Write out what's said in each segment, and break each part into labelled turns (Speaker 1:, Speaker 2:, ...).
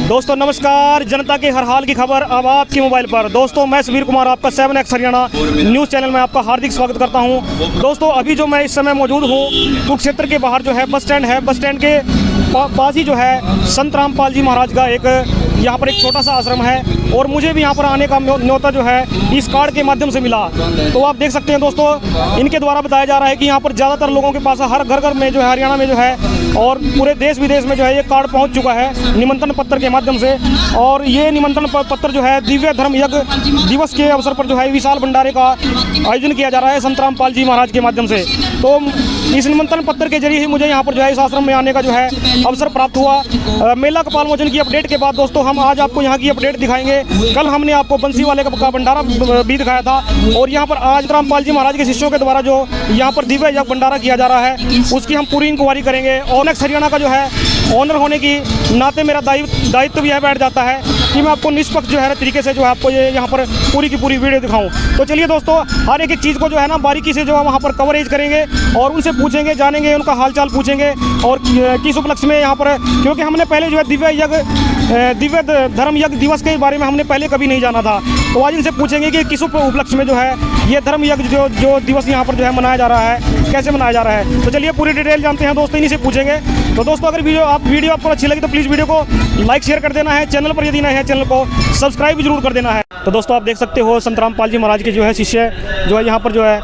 Speaker 1: दोस्तों नमस्कार, जनता के हर हाल की खबर अब आपके मोबाइल पर। दोस्तों मैं सुबीर कुमार आपका 7X हरियाणा न्यूज़ चैनल में आपका हार्दिक स्वागत करता हूं। दोस्तों अभी जो मैं इस समय मौजूद हूं कुरुक्षेत्र के बाहर जो है बस स्टैंड है। बस स्टैंड के पास ही जो है संत रामपाल जी महाराज का एक यहाँ पर एक छोटा सा आश्रम है और मुझे भी यहाँ पर आने का न्योता जो है इस कार्ड के माध्यम से मिला। तो आप देख सकते हैं दोस्तों, इनके द्वारा बताया जा रहा है कि यहाँ पर ज़्यादातर लोगों के पास हर घर घर में जो है हरियाणा में जो है और पूरे देश विदेश में जो है ये कार्ड पहुँच चुका है निमंत्रण पत्र के माध्यम से। और ये निमंत्रण पत्र जो है दिव्य धर्म यज्ञ दिवस के अवसर पर जो है विशाल भंडारे का आयोजन किया जा रहा है संत रामपाल जी महाराज के माध्यम से। तो इस निमंत्रण पत्र के जरिए ही मुझे यहाँ पर जो है इस आश्रम में आने का जो है अवसर प्राप्त हुआ। मेला कपाल मोचन की अपडेट के बाद दोस्तों हम आज आपको यहाँ की अपडेट दिखाएंगे। कल हमने आपको बंसी वाले का भंडारा भी दिखाया था और यहाँ पर आज रामपाल जी महाराज के शिष्यों के द्वारा जो यहाँ पर दिव्य यज्ञ भंडारा किया जा रहा है उसकी हम पूरी इंक्वायरी करेंगे। और नेक्स्ट हरियाणा का जो है ऑनर होने की नाते मेरा दायित्व भी यह बैठ जाता है कि मैं आपको निष्पक्ष जो है तरीके से जो है आपको ये यहाँ पर पूरी की पूरी वीडियो दिखाऊं। तो चलिए दोस्तों हर एक चीज़ को जो है ना बारीकी से जो है वहाँ पर कवरेज करेंगे और उनसे पूछेंगे, जानेंगे, उनका हालचाल पूछेंगे और किस उपलक्ष्य में यहाँ पर, क्योंकि हमने पहले जो है दिव्य धर्म यज्ञ दिवस के बारे में हमने पहले कभी नहीं जाना था। तो आज इनसे पूछेंगे कि किस उपलक्ष्य में जो है ये धर्म यज्ञ जो दिवस यहाँ पर जो है मनाया जा रहा है, कैसे मनाया जा रहा है। तो चलिए पूरी डिटेल जानते हैं दोस्तों, इन्हीं से पूछेंगे। तो दोस्तों अगर वीडियो आपको अच्छी लगी तो प्लीज़ वीडियो को लाइक शेयर कर देना है। चैनल पर यदि नए हैं चैनल को सब्सक्राइब भी जरूर कर देना है। तो दोस्तों आप देख सकते हो संत रामपाल जी महाराज के जो है शिष्य जो है यहाँ पर जो है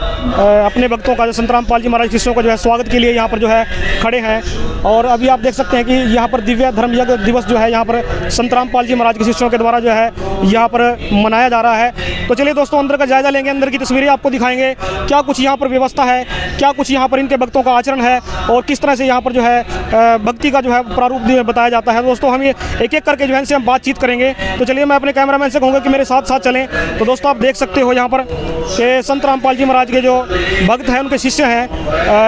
Speaker 1: अपने भक्तों का, संत रामपाल जी महाराज शिष्यों का जो है स्वागत के लिए यहाँ पर जो है खड़े हैं। और अभी आप देख सकते हैं कि यहाँ पर दिव्य धर्म यज्ञ दिवस जो है यहाँ पर संत रामपाल जी महाराज के शिष्यों के द्वारा जो है यहाँ पर मनाया जा रहा है। तो चलिए दोस्तों अंदर का जायजा लेंगे, अंदर की तस्वीरें आपको दिखाएंगे, क्या कुछ यहाँ पर व्यवस्था है, क्या कुछ यहाँ पर इनके भक्तों का आचरण है और किस तरह से यहाँ पर जो है भक्ति का जो है प्रारूप बताया जाता है। दोस्तों हम ये एक एक करके जो है इनसे हम बातचीत करेंगे। तो चलिए मैं अपने कैमरामैन से कहूँगा कि मेरे साथ साथ चलें। तो दोस्तों आप देख सकते हो यहाँ पर कि संत रामपाल जी महाराज के जो भक्त हैं, उनके शिष्य हैं,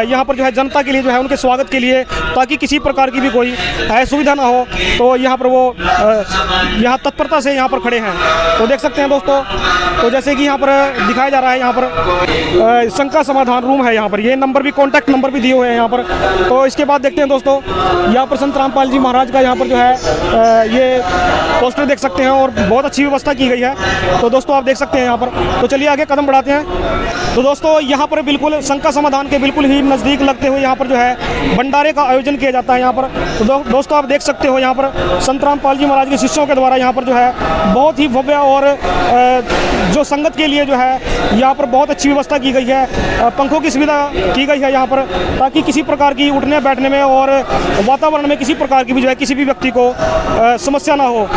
Speaker 1: यहाँ पर जो है जनता के लिए जो है उनके स्वागत के लिए, ताकि किसी प्रकार की भी कोई असुविधा ना हो, तो यहाँ पर वो यहाँ तत्परता से यहाँ पर खड़े हैं। तो देख सकते हैं दोस्तों, तो जैसे कि यहाँ पर दिखाया जा रहा है, यहाँ पर शंका समाधान रूम है, यहाँ पर ये नंबर भी, कॉन्टैक्ट नंबर भी दिए हुए हैं यहाँ पर। तो इसके बाद देखते हैं दोस्तों यहाँ पर संत रामपाल जी महाराज का यहाँ पर जो है ये पोस्टर देख सकते हैं और बहुत अच्छी व्यवस्था की गई है। तो दोस्तों आप देख सकते हैं यहाँ पर। तो चलिए आगे कदम बढ़ाते हैं। तो दोस्तों यहाँ पर बिल्कुल शंका समाधान के बिल्कुल ही नज़दीक लगते हुए यहाँ पर जो है भंडारे का आयोजन किया जाता है यहाँ पर। तो दोस्तों आप देख सकते हो यहाँ पर संत रामपाल जी महाराज के शिष्यों के द्वारा यहाँ पर जो है बहुत ही भव्य और जो संगत के लिए जो है यहाँ पर बहुत अच्छी व्यवस्था की गई है। पंखों की सुविधा की गई है यहाँ पर, ताकि किसी प्रकार की उठने बैठने में और वातावरण में किसी प्रकार की भी जो है किसी भी व्यक्ति को समस्या ना हो।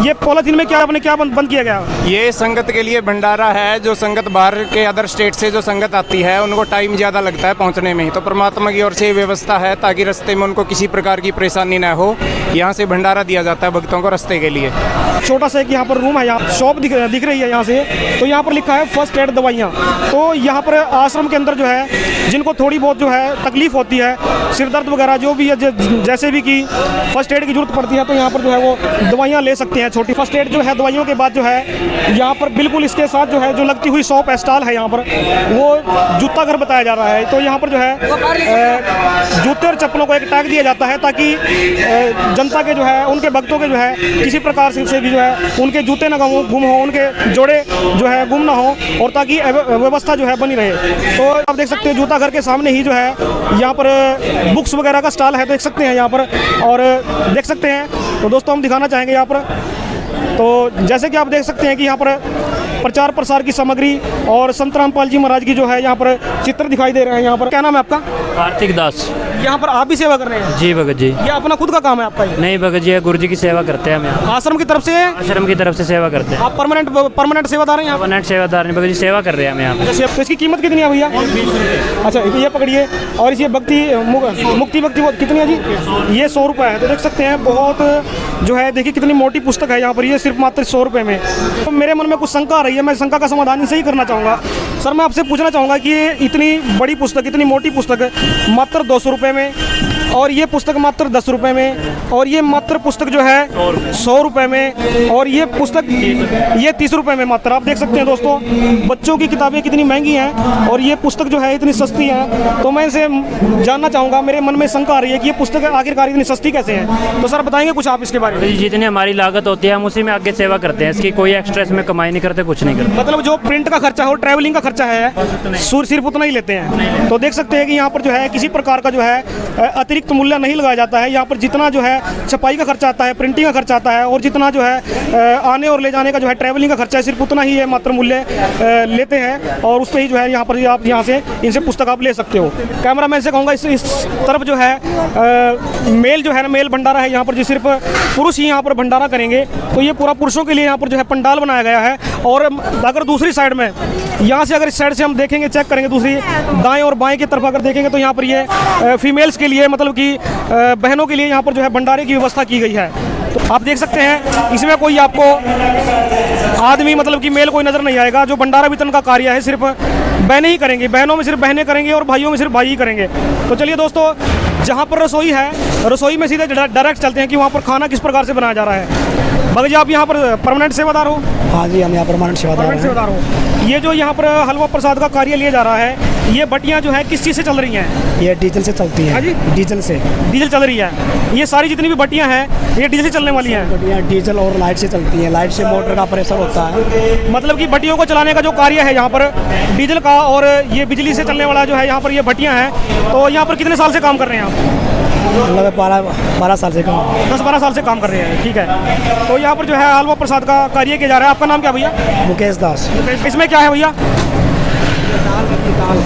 Speaker 1: ये पॉलिथीन में क्या बंद किया गया?
Speaker 2: ये संगत के लिए भंडारा है। जो संगत बाहर के अदर स्टेट से जो संगत आती है उनको टाइम ज़्यादा लगता है पहुंचने में, तो परमात्मा की ओर से व्यवस्था है ताकि रास्ते में उनको किसी प्रकार की परेशानी ना हो। यहाँ से भंडारा दिया जाता है भक्तों को रास्ते के लिए।
Speaker 1: छोटा सा एक यहाँ पर रूम है, यहाँ शॉप दिख रही है यहाँ से। तो यहाँ पर लिखा है फर्स्ट एड दवाइयाँ। तो यहाँ पर आश्रम के अंदर जो है जिनको थोड़ी बहुत जो है तकलीफ होती है, सिर दर्द वगैरह जो भी है, जैसे भी कि फर्स्ट एड की जरूरत पड़ती है, तो यहाँ पर जो है वो दवाइयाँ ले सकते हैं। छोटी फर्स्ट एड जो है दवाइयों के बाद जो है यहाँ पर बिल्कुल इसके साथ जो है जो लगती हुई शॉप स्टॉल है यहाँ पर, वो जूता घर बताया जा रहा है। तो यहाँ पर जो है जूते और चप्पलों को एक टैग दिया जाता है ताकि जनता के जो है उनके भक्तों के जो है किसी प्रकार से भी जो है उनके जूते ना गुम हो, उनके जोड़े जो है गुम ना हो, और ताकि व्यवस्था जो है बनी रहे। तो आप देख सकते हैं जूता घर के सामने ही जो है यहाँ पर बुक्स वगैरह का स्टॉल है, तो देख सकते हैं यहाँ पर और देख सकते हैं। तो दोस्तों हम दिखाना चाहेंगे यहाँ पर। तो जैसे कि आप देख सकते हैं कि यहाँ पर प्रचार प्रसार की सामग्री और संत रामपाल जी महाराज की जो है यहाँ पर चित्र दिखाई दे रहे हैं। यहाँ पर क्या नाम है आपका?
Speaker 3: कार्तिक दास।
Speaker 1: यहाँ पर आप भी सेवा कर रहे हैं?
Speaker 3: जी भगत जी।
Speaker 1: ये अपना खुद का काम है आपका?
Speaker 3: नहीं भगत जी, गुरु जी की सेवा करते हैं हम।
Speaker 1: आश्रम की तरफ से?
Speaker 3: आश्रम की तरफ से सेवा करते हैं।
Speaker 1: आप परमानेंट सेवादार हैं?
Speaker 3: परमानेंट सेवादार हैं भगत जी, सेवा कर रहे हैं हम यहाँ।
Speaker 1: तो इसकी कीमत कितनी है भैया?
Speaker 3: 20 रुपये।
Speaker 1: अच्छा ये पकड़िए। और इस मुक्ति कितनी है जी? ये 100 रुपये है। तो देख सकते हैं बहुत जो है, देखिए कितनी मोटी पुस्तक है यहाँ पर, ये सिर्फ मात्र 100 रुपये में। तो मेरे मन में कुछ शंका आ रही है, मैं शंका का समाधान इनसे ही करना चाहूँगा। सर मैं आपसे पूछना चाहूँगा कि इतनी बड़ी पुस्तक, इतनी मोटी पुस्तक मात्र 200 रुपये में और ये पुस्तक मात्र 10 रुपये में, और ये मात्र पुस्तक जो है 100 रुपये में, और ये पुस्तक ये 30 रुपये में मात्र। आप देख सकते हैं दोस्तों बच्चों की किताबें कितनी महंगी हैं और ये पुस्तक जो है इतनी सस्ती है। तो मैं इसे जानना चाहूँगा, मेरे मन में शंका आ रही है कि ये पुस्तक आखिरकार इतनी सस्ती कैसे है। तो सर बताएंगे कुछ आप इसके बारे में?
Speaker 3: जितनी हमारी लागत होती है हम उसी में आगे सेवा करते हैं, इसकी कोई एक्स्ट्रा इसमें कमाई नहीं करते, कुछ नहीं करते।
Speaker 1: मतलब जो प्रिंट का खर्चा हो, ट्रैवलिंग का खर्चा है, सिर्फ उतना ही लेते हैं। तो देख सकते हैं कि यहाँ पर जो है किसी प्रकार का जो है अतिरिक्त मूल्य नहीं लगाया जाता है। यहाँ पर जितना जो है छपाई का खर्चा आता है, प्रिंटिंग का खर्चा आता है, और जितना जो है आने और ले जाने का जो है ट्रैवलिंग का खर्चा है, सिर्फ उतना ही है मात्र मूल्य लेते हैं। और उस पर ही जो है यहाँ पर आप यहाँ से इनसे पुस्तक आप ले सकते हो। कैमरा मैन से कहूँगा इस तरफ जो है मेल जो है ना, मेल भंडारा है यहाँ पर, जो सिर्फ पुरुष ही यहाँ पर भंडारा करेंगे। तो ये पूरा पुरुषों के लिए यहाँ पर जो है पंडाल बनाया गया है। और अगर दूसरी साइड में यहाँ से, अगर इस साइड से हम देखेंगे, चेक करेंगे दूसरी दाएं और बाएं की तरफ अगर देखेंगे, तो यहाँ पर ये फीमेल्स के लिए, मतलब कि बहनों के लिए यहाँ पर जो है भंडारे की व्यवस्था की गई है। तो आप देख सकते हैं इसमें कोई आपको आदमी, मतलब कि मेल कोई नज़र नहीं आएगा। जो भंडारा वितरण का कार्य है सिर्फ बहनें ही करेंगी, बहनों में सिर्फ बहनें करेंगे और भाइयों में सिर्फ भाई ही करेंगे। तो चलिए दोस्तों, जहाँ पर रसोई है, रसोई में सीधे डायरेक्ट चलते हैं कि वहाँ पर खाना किस प्रकार से बनाया जा रहा है। भगत जी, आप यहाँ पर परमानेंट सेवादार हो?
Speaker 4: हाँ जी, हम यहाँ परमानेंट सेवादार
Speaker 1: हो। ये जो यहाँ पर हलवा प्रसाद का कार्य लिया जा रहा है, ये बटियाँ जो है किस चीज़ से चल रही हैं?
Speaker 4: ये डीजल से चलती है।
Speaker 1: हाँ जी,
Speaker 4: डीजल से।
Speaker 1: डीजल चल रही है। ये सारी जितनी भी बटियाँ हैं ये डीजल से चलने वाली हैं?
Speaker 4: बटियाँ डीजल और लाइट से चलती हैं। लाइट से मोटर का प्रेशर होता है।
Speaker 1: मतलब कि बटियों को चलाने का जो कार्य है यहाँ पर डीजल का, और ये बिजली से चलने वाला जो है यहाँ पर ये बटियाँ हैं। तो यहाँ पर कितने साल से काम कर रहे हैं आप?
Speaker 4: मतलब 12 साल से काम।
Speaker 1: 10-12 साल से काम कर रहे हैं, ठीक है। तो यहाँ पर जो है हलवा प्रसाद का कार्य किया जा रहा है। आपका नाम क्या भैया?
Speaker 4: मुकेश दास।
Speaker 1: इसमें क्या है भैया?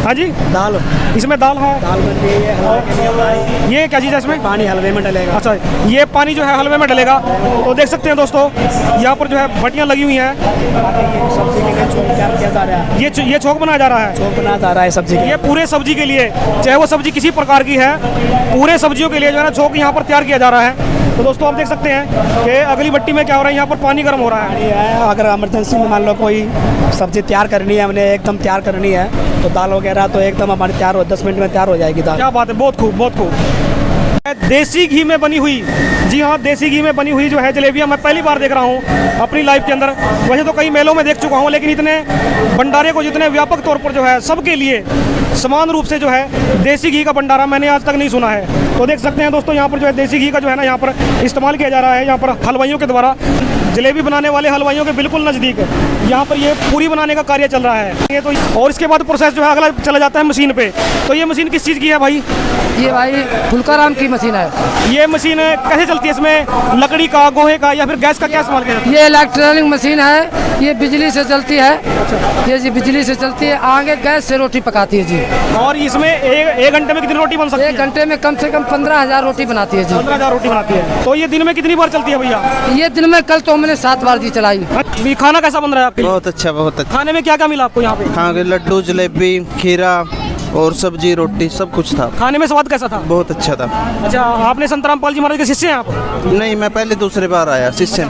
Speaker 1: हाँ जी,
Speaker 4: दाल।
Speaker 1: इसमें दाल है।
Speaker 4: दाल बन रही है, हलवे के लिए पानी।
Speaker 1: ये क्या चीज़ है इसमें?
Speaker 4: पानी हलवे में डलेगा।
Speaker 1: अच्छा, ये पानी जो है हलवे में डलेगा। तो देख सकते हैं दोस्तों यहाँ पर जो है बटियाँ लगी हुई हैं।
Speaker 4: सब्जी के लिए छोंक तैयार किया जा रहा है।
Speaker 1: ये छोंक बनाया जा रहा है।
Speaker 4: छोंक बनाया जा रहा है सब्जी के।
Speaker 1: ये पूरे सब्जी के लिए, चाहे वो सब्जी किसी प्रकार की है, पूरे सब्जियों के लिए जो है ना छोंक यहाँ पर तैयार किया जा रहा है। तो दोस्तों आप देख सकते हैं कि अगली भट्टी में क्या हो रहा है, यहाँ पर पानी गर्म हो रहा है।
Speaker 4: अगर इमरजेंसी में मान लो कोई सब्जी तैयार करनी है, हमने एकदम तैयार करनी है, तो दाल वगैरह तो एकदम हमारी तैयार हो 10 मिनट में तैयार हो जाएगी दाल।
Speaker 1: क्या बात है, बहुत खूब, बहुत खूब। देसी घी में बनी हुई, जी हाँ, देसी घी में बनी हुई जो है जलेबियाँ मैं पहली बार देख रहा हूँ अपनी लाइफ के अंदर। वैसे तो कई मेलों में देख चुका हूँ, लेकिन इतने भंडारे को जितने व्यापक तौर पर जो है सबके लिए समान रूप से जो है देसी घी का भंडारा मैंने आज तक नहीं सुना है। तो देख सकते हैं दोस्तों यहाँ पर जो है देसी घी का जो है ना यहाँ पर इस्तेमाल किया जा रहा है। यहाँ पर हलवाइयों के द्वारा, जलेबी बनाने वाले हलवाइयों के बिल्कुल नज़दीक यहाँ पर ये पूरी बनाने का कार्य चल रहा है। ये तो, और इसके बाद प्रोसेस जो है अगला चला जाता है मशीन पे। तो ये मशीन किस चीज़ की है भाई?
Speaker 5: ये भाई फुलकाराम की मशीन है।
Speaker 1: ये मशीन कैसे चलती है? इसमें लकड़ी का, गोहे का या फिर गैस का क्या इस्तेमाल किया जाता है?
Speaker 5: ये इलेक्ट्रॉनिक मशीन है, ये बिजली से चलती है। ये जी बिजली से चलती है, आगे गैस से रोटी पकाती है जी।
Speaker 1: और इसमें एक घंटे में कितनी रोटी बन सकती है?
Speaker 5: 1 घंटे में कम से कम 15,000 रोटी बनाती है जी।
Speaker 1: 15,000 रोटी बनाती है। तो ये दिन में कितनी बार चलती है भैया?
Speaker 5: ये दिन में कल तो हमने 7 बार जी चलाई।
Speaker 1: खाना कैसा बन रहा है आपके?
Speaker 6: बहुत अच्छा, बहुत अच्छा।
Speaker 1: खाने में क्या क्या मिला आपको यहाँ पे?
Speaker 6: खाने के लड्डू, जलेबी, खीरा और सब्जी, रोटी सब कुछ था।
Speaker 1: खाने में स्वाद कैसा था?
Speaker 6: बहुत अच्छा था।
Speaker 1: अच्छा, आपने संत रामपाल जी महाराज के शिष्य हैं आप?
Speaker 6: नहीं, मैं पहले दूसरे बार आया शिष्य।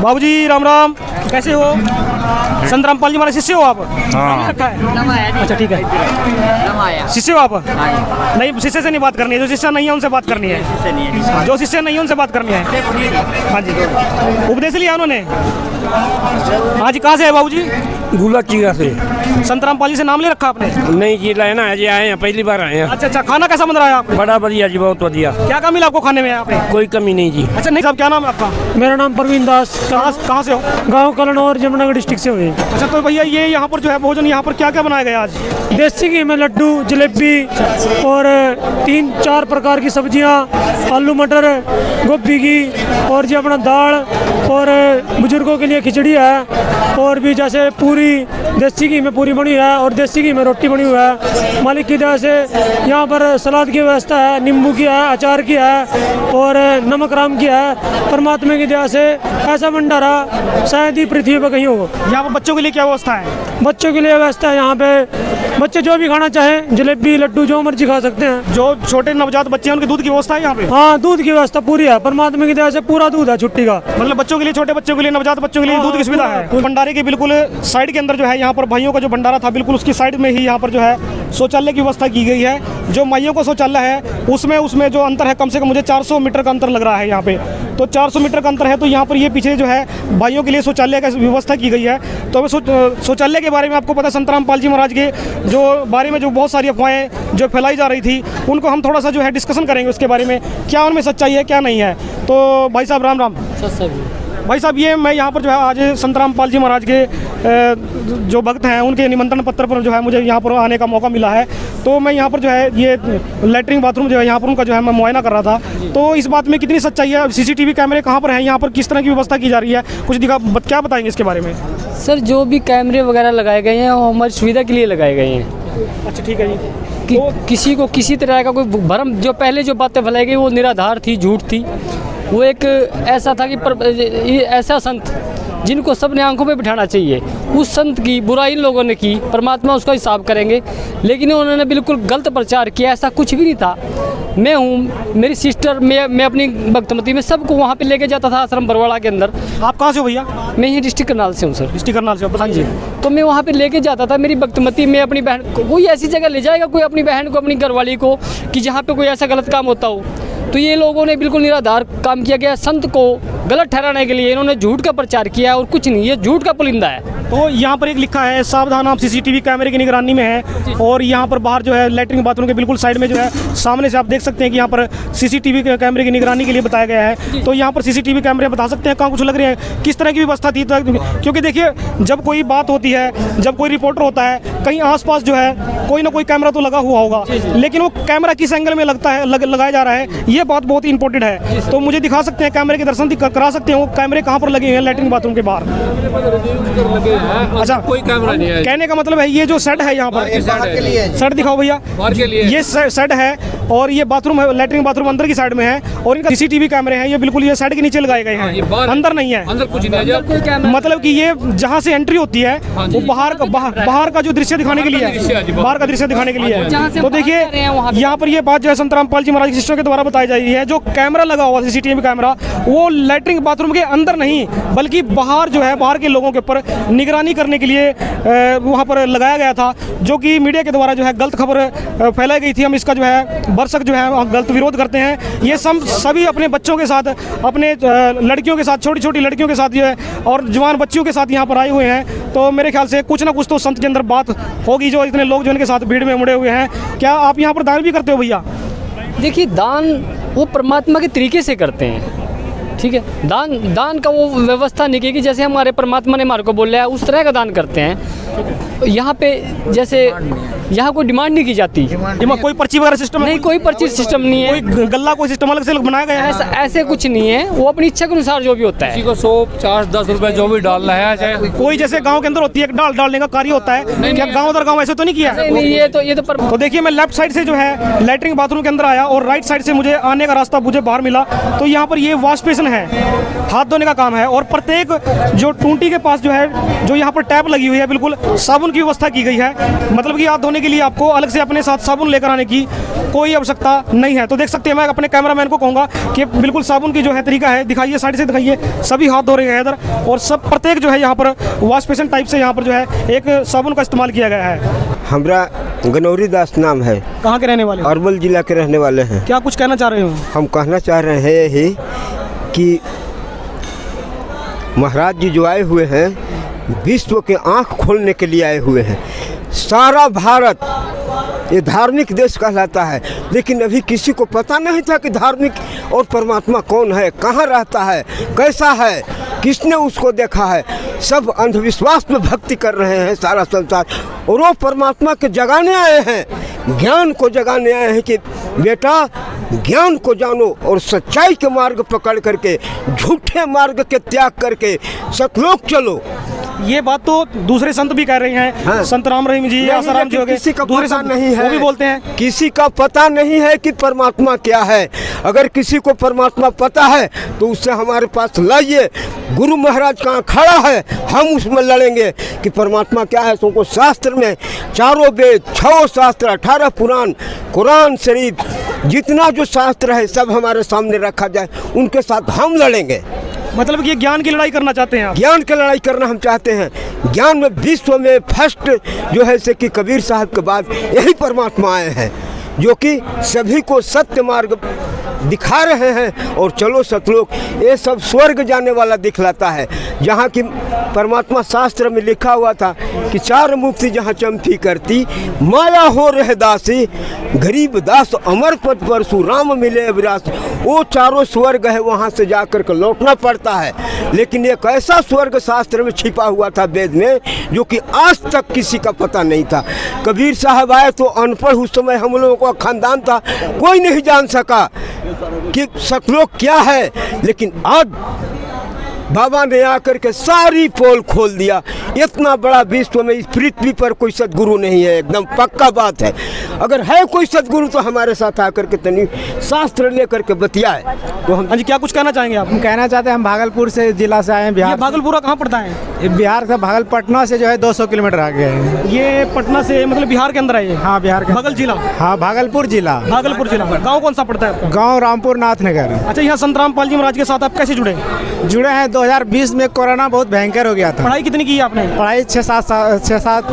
Speaker 1: बाबूजी राम राम, कैसे हो? संत रामपाल जी हमारे शिष्य हो आप? हाँ। रखा है? अच्छा ठीक है, शिष्य हो आप? नहीं, शिष्य से नहीं बात करनी है, जो शिष्य नहीं है उनसे बात करनी है। जो शिष्य नहीं है उनसे बात करनी है। हाँ जी, उपदेश लिया उन्होंने। हाँ जी, कहाँ से है बाबूजी?
Speaker 7: गुलाचीरा से।
Speaker 1: संत रामपाल जी से नाम ले रखा आपने?
Speaker 7: नहीं जी, लेना है जी, आए हैं, पहली बार आए हैं।
Speaker 1: अच्छा अच्छा, खाना कैसा बन रहा है आपको?
Speaker 7: बड़ा बढ़िया जी, बहुत बढ़िया।
Speaker 1: क्या क्या मिला आपको खाने में यहाँ पे?
Speaker 7: कोई कमी नहीं जी।
Speaker 1: अच्छा नहीं साहब, क्या नाम है आपका?
Speaker 3: मेरा नाम परवीन दास।
Speaker 1: कहाँ से हो?
Speaker 3: गांव कलनौर, जमुनागढ़ डिस्ट्रिक्ट से हुए।
Speaker 1: अच्छा, तो भैया ये यहाँ पर जो है भोजन यहाँ पर क्या क्या बनाया गया आज?
Speaker 3: देसी घी में लड्डू, जलेबी और 3-4 प्रकार की सब्जियां, आलू मटर, गोभी की, और जी अपना दाल, और बुजुर्गों के लिए खिचड़ी है, और भी जैसे पूरी देसी घी में पूरी बनी है, और देसी घी में रोटी बनी हुई है। मालिक की दया से यहाँ पर सलाद की व्यवस्था है, नींबू की है, अचार की है, और नमक राम की है। परमात्मा की दया से ऐसा भंडारा शायद ही पृथ्वी पर कहीं हो।
Speaker 1: यहाँ पर बच्चों के लिए क्या व्यवस्था है?
Speaker 3: बच्चों के लिए व्यवस्था है यहाँ पे, बच्चे जो भी खाना चाहें, जलेबी लड्डू जो मर्जी खा सकते हैं।
Speaker 1: जो छोटे नवजात बच्चे हैं उनके दूध की व्यवस्था है यहाँ पे?
Speaker 3: हाँ, दूध की व्यवस्था पूरी है, परमात्मा की दया से पूरा दूध है छुट्टी का।
Speaker 1: मतलब बच्चों के लिए, छोटे बच्चों के लिए, नवजात बच्चों के लिए दूध की सुविधा है। भंडारे के बिल्कुल साइड के अंदर जो है यहाँ पर भाइयों का जो भंडारा था, बिल्कुल उसकी साइड में ही यहाँ पर जो है शौचालय की व्यवस्था की गई है। जो माइयों का शौचालय है उसमें जो अंतर है, कम से कम मुझे 400 मीटर का अंतर लग रहा है यहाँ पे। तो 400 मीटर का अंतर है, तो यहाँ पर ये पीछे जो है भाइयों के लिए शौचालय का व्यवस्था की गई है। तो हमें शौचालय के बारे में आपको पता है, संत रामपाल जी महाराज के जो बारे में जो बहुत सारी अफवाहें जो फैलाई जा रही थी, उनको हम थोड़ा सा जो है डिस्कशन करेंगे उसके बारे में, क्या उनमें सच्चाई है क्या नहीं है। तो भाई साहब राम राम। भाई साहब, ये मैं यहाँ पर जो है आज संत रामपाल जी महाराज के जो भक्त हैं उनके निमंत्रण पत्र पर जो है मुझे यहाँ पर आने का मौका मिला है। तो मैं यहाँ पर जो है ये लैट्रिन बाथरूम जो है यहाँ पर उनका जो है मैं मुआयना कर रहा था। तो इस बात में कितनी सच्चाई है, सीसीटीवी कैमरे कहाँ पर हैं, यहाँ पर किस तरह की व्यवस्था की जा रही है, कुछ क्या बताएंगे इसके बारे में।
Speaker 8: सर, जो भी कैमरे वगैरह लगाए गए हैं वो हमारी सुविधा के लिए लगाए गए हैं।
Speaker 1: अच्छा, ठीक है जी।
Speaker 8: कि किसी को किसी तरह का कोई भ्रम, जो पहले जो बातें फैलाई गई वो निराधार थी, झूठ थी। वो एक ऐसा था कि ऐसा संत जिनको सब ने आंखों पे बिठाना चाहिए, उस संत की बुराई इन लोगों ने की, परमात्मा उसका हिसाब करेंगे। लेकिन उन्होंने बिल्कुल गलत प्रचार किया, ऐसा कुछ भी नहीं था। मैं हूँ, मेरी सिस्टर, मैं अपनी भक्तमती में सबको वहाँ पे लेके जाता था आश्रम बरवाड़ा के अंदर।
Speaker 1: आप कहाँ से हो भैया?
Speaker 8: मैं ही डिस्ट्रिक्ट करनाल से हूँ सर।
Speaker 1: डिस्ट्रिक्ट करनाल से, बताइए।
Speaker 8: तो मैं वहाँ पे लेके जाता था मेरी भक्तमती में अपनी बहन को। कोई ऐसी जगह ले जाएगा कोई अपनी बहन को, अपनी घरवाली को, कि जहाँ पे कोई ऐसा गलत काम होता हो। तो ये लोगों ने बिल्कुल निराधार काम किया गया, संत को गलत ठहराने के लिए इन्होंने झूठ का प्रचार किया और कुछ नहीं, ये झूठ का पुलिंदा है।
Speaker 1: तो यहाँ पर एक लिखा है, सावधान आप सीसीटीवी कैमरे की निगरानी में है। और यहाँ पर बाहर जो है लैट्रिन बाथरूम के बिल्कुल साइड में जो है सामने से आप देख सकते हैं कि यहाँ पर सीसीटीवी कैमरे की निगरानी के लिए बताया गया है। तो यहाँ पर सीसीटीवी कैमरे बता सकते हैं कहाँ कुछ लग रहे हैं, किस तरह की व्यवस्था थी। तो क्योंकि देखिए, जब कोई बात होती है, जब कोई रिपोर्टर होता है, कहीं आसपास जो है कोई ना कोई कैमरा तो लगा हुआ होगा, लेकिन वो कैमरा किस एंगल में लगता है, लगाया जा रहा है, ये बात बहुत इंपॉर्टेंट है। तो मुझे दिखा सकते हैं, कैमरे के दर्शन करा सकते हैं, वो कैमरे कहाँ पर लगे हुए हैं लैट्रिन बाथरूम के बाहर। अच्छा, कोई कैमरा नहीं है। कहने का मतलब है ये जो सेट है यहाँ पर, सेट दिखाओ भैया, ये सेट है और ये बाथरूम है, लैट्रिन बाथरूम अंदर की साइड में है और इनका सीसीटीवी कैमरे हैं, ये बिल्कुल ये सेट के नीचे लगाए गए हैं, अंदर नहीं है, अंदर कुछ नहीं है। मतलब कि ये जहाँ से एंट्री होती है वो बाहर का जो दृश्य दिखाने के लिए है, बाहर का दृश्य दिखाने के लिए है। तो देखिए, यहाँ पर ये बात जो है संत रामपाल जी महाराज के शिष्यों के द्वारा बताई जा रही है, जो कैमरा लगा हुआ सीसीटीवी कैमरा, वो लैट्रिन बाथरूम के अंदर नहीं बल्कि बाहर जो है, बाहर के लोगों के ऊपर निगरानी करने के लिए वहाँ पर लगाया गया था, जो कि मीडिया के द्वारा जो है गलत खबर फैलाई गई थी। हम इसका जो है भरसक जो है गलत विरोध करते हैं। ये सभी अपने बच्चों के साथ, अपने लड़कियों के साथ, छोटी छोटी लड़कियों के साथ जो है और जवान बच्चियों के साथ यहाँ पर आए हुए हैं। तो मेरे ख्याल से कुछ ना कुछ तो संत के अंदर बात होगी, जो इतने लोग जो इनके साथ भीड़ में मुड़े हुए हैं। क्या आप यहाँ पर दान भी करते हो भैया?
Speaker 8: देखिए, दान वो परमात्मा के तरीके से करते हैं, ठीक है। दान का वो व्यवस्था नहीं की कि जैसे हमारे परमात्मा ने हमारे को बोला है उस तरह का दान करते हैं। यहाँ पे जैसे यहाँ कोई डिमांड नहीं की जाती,
Speaker 1: कोई पर्ची वगैरह सिस्टम
Speaker 8: नहीं, कोई पर्ची सिस्टम नहीं है,
Speaker 1: कोई गल्ला कोई सिस्टम अलग से बनाया गया है,
Speaker 8: ऐसे कुछ नहीं है। वो अपनी इच्छा के अनुसार जो भी होता है,
Speaker 7: किसी को 100, 50, 10 रुपए जो भी डालना है, चाहे
Speaker 1: कोई जैसे गांव के अंदर होती है डालने का कार्य होता है, क्या गांव दर गांव ऐसे तो नहीं किया?
Speaker 8: नहीं, ये तो
Speaker 1: देखिए, मैं लेफ्ट साइड से जो है लैट्रिन बाथरूम के अंदर आया और राइट साइड से मुझे आने का रास्ता मुझे बाहर मिला। तो यहाँ पर ये वॉश बेसिन है, हाथ धोने का काम है और प्रत्येक जो टूंटी के पास जो है, जो यहाँ पर टैप लगी हुई है, बिल्कुल साबुन की व्यवस्था की गई है। मतलब कि हाथ धोने के लिए आपको अलग से अपने साथ साबुन लेकर आने की कोई आवश्यकता नहीं है। तो देख सकते हैं, मैं अपने कैमरामैन को कहूँगा कि बिल्कुल साबुन की जो है तरीका है, दिखाइए, साइड से दिखाइए, सभी हाथ धो रहे हैं इधर और सब प्रत्येक जो है यहाँ पर वॉश बेसिन टाइप से यहाँ पर जो है एक साबुन का इस्तेमाल किया गया है।
Speaker 9: हमरा गनौरी दास नाम है।
Speaker 1: कहाँ के रहने वाले?
Speaker 9: अरवल जिला के रहने वाले हैं।
Speaker 1: क्या कुछ कहना चाह रहे हो?
Speaker 9: हम कहना चाह रहे हैं यही कि महाराज जी जो आए हुए हैं, विश्व के आँख खोलने के लिए आए हुए हैं। सारा भारत ये धार्मिक देश कहलाता है, लेकिन अभी किसी को पता नहीं था कि धार्मिक और परमात्मा कौन है, कहाँ रहता है, कैसा है, किसने उसको देखा है। सब अंधविश्वास में भक्ति कर रहे हैं सारा संसार, और वो परमात्मा के जगाने आए हैं, ज्ञान को जगाने आए हैं कि बेटा ज्ञान को जानो और सच्चाई के मार्ग पकड़ करके झूठे मार्ग के त्याग करके सतलोक चलो।
Speaker 1: ये बात तो दूसरे संत भी कह रहे हैं। हाँ। संत राम रहीम जी, आसाराम जी हो गए,
Speaker 9: किसी का पता नहीं है,
Speaker 1: वो भी बोलते हैं
Speaker 9: किसी का पता नहीं है कि परमात्मा क्या है। अगर किसी को परमात्मा पता है तो उससे हमारे पास लाइए, गुरु महाराज कहाँ खड़ा है, हम उसमें लड़ेंगे कि परमात्मा क्या है। तुमको शास्त्र में 4 वेद, 6 शास्त्र, 18 पुराण, कुरान शरीफ, जितना जो शास्त्र है सब हमारे सामने रखा जाए, उनके साथ हम लड़ेंगे।
Speaker 1: मतलब कि ये ज्ञान की लड़ाई करना चाहते हैं आप?
Speaker 9: ज्ञान की लड़ाई करना हम चाहते हैं। ज्ञान में विश्व में फर्स्ट जो है से कि कबीर साहब के बाद यही परमात्मा आए हैं जो कि सभी को सत्य मार्ग दिखा रहे हैं। और चलो सतलोक, ये सब स्वर्ग जाने वाला दिखलाता है, जहाँ की परमात्मा शास्त्र में लिखा हुआ था कि चार मुक्ति जहाँ चमकी करती, माया हो रहे दासी, गरीब दास अमर पद परशु राम मिले विरास। वो चारों स्वर्ग है, वहाँ से जा कर के लौटना पड़ता है। लेकिन एक ऐसा स्वर्ग शास्त्र में छिपा हुआ था वेद में, जो कि आज तक किसी का पता नहीं था। कबीर साहब आए तो अनपढ़ उस समय हम लोगों का खानदान था, कोई नहीं जान सका कि सतलोक क्या है। लेकिन आज बाबा ने आकर के सारी पोल खोल दिया। इतना बड़ा विश्व में इस पृथ्वी पर कोई सदगुरु नहीं है, एकदम पक्का बात है। अगर है कोई सदगुरु तो हमारे साथ आकर के तनी शास्त्र लेकर के बतियाए। तो हम
Speaker 1: हाँ जी, क्या कुछ कहना चाहेंगे आप?
Speaker 4: हम कहना चाहते हैं, हम भागलपुर से जिला से आए हैं,
Speaker 1: ये
Speaker 4: बिहार।
Speaker 1: भागलपुर कहाँ पड़ता है?
Speaker 4: बिहार से पटना से जो है 200 किलोमीटर आगे है।
Speaker 1: ये पटना से मतलब बिहार के अंदर है ये?
Speaker 4: हाँ, बिहार के
Speaker 1: भागल जिला?
Speaker 4: हाँ, भागलपुर जिला।
Speaker 1: भागलपुर जिला। गाँव कौन सा पड़ता है आपका?
Speaker 4: गाँव रामपुर नाथनगर।
Speaker 1: अच्छा, यहाँ संत रामपाल जी महाराज के साथ आप कैसे जुड़े
Speaker 4: हैं? 2020 में कोरोना बहुत भयंकर हो गया था।
Speaker 1: पढ़ाई कितनी की है आपने?
Speaker 4: पढ़ाई 6-7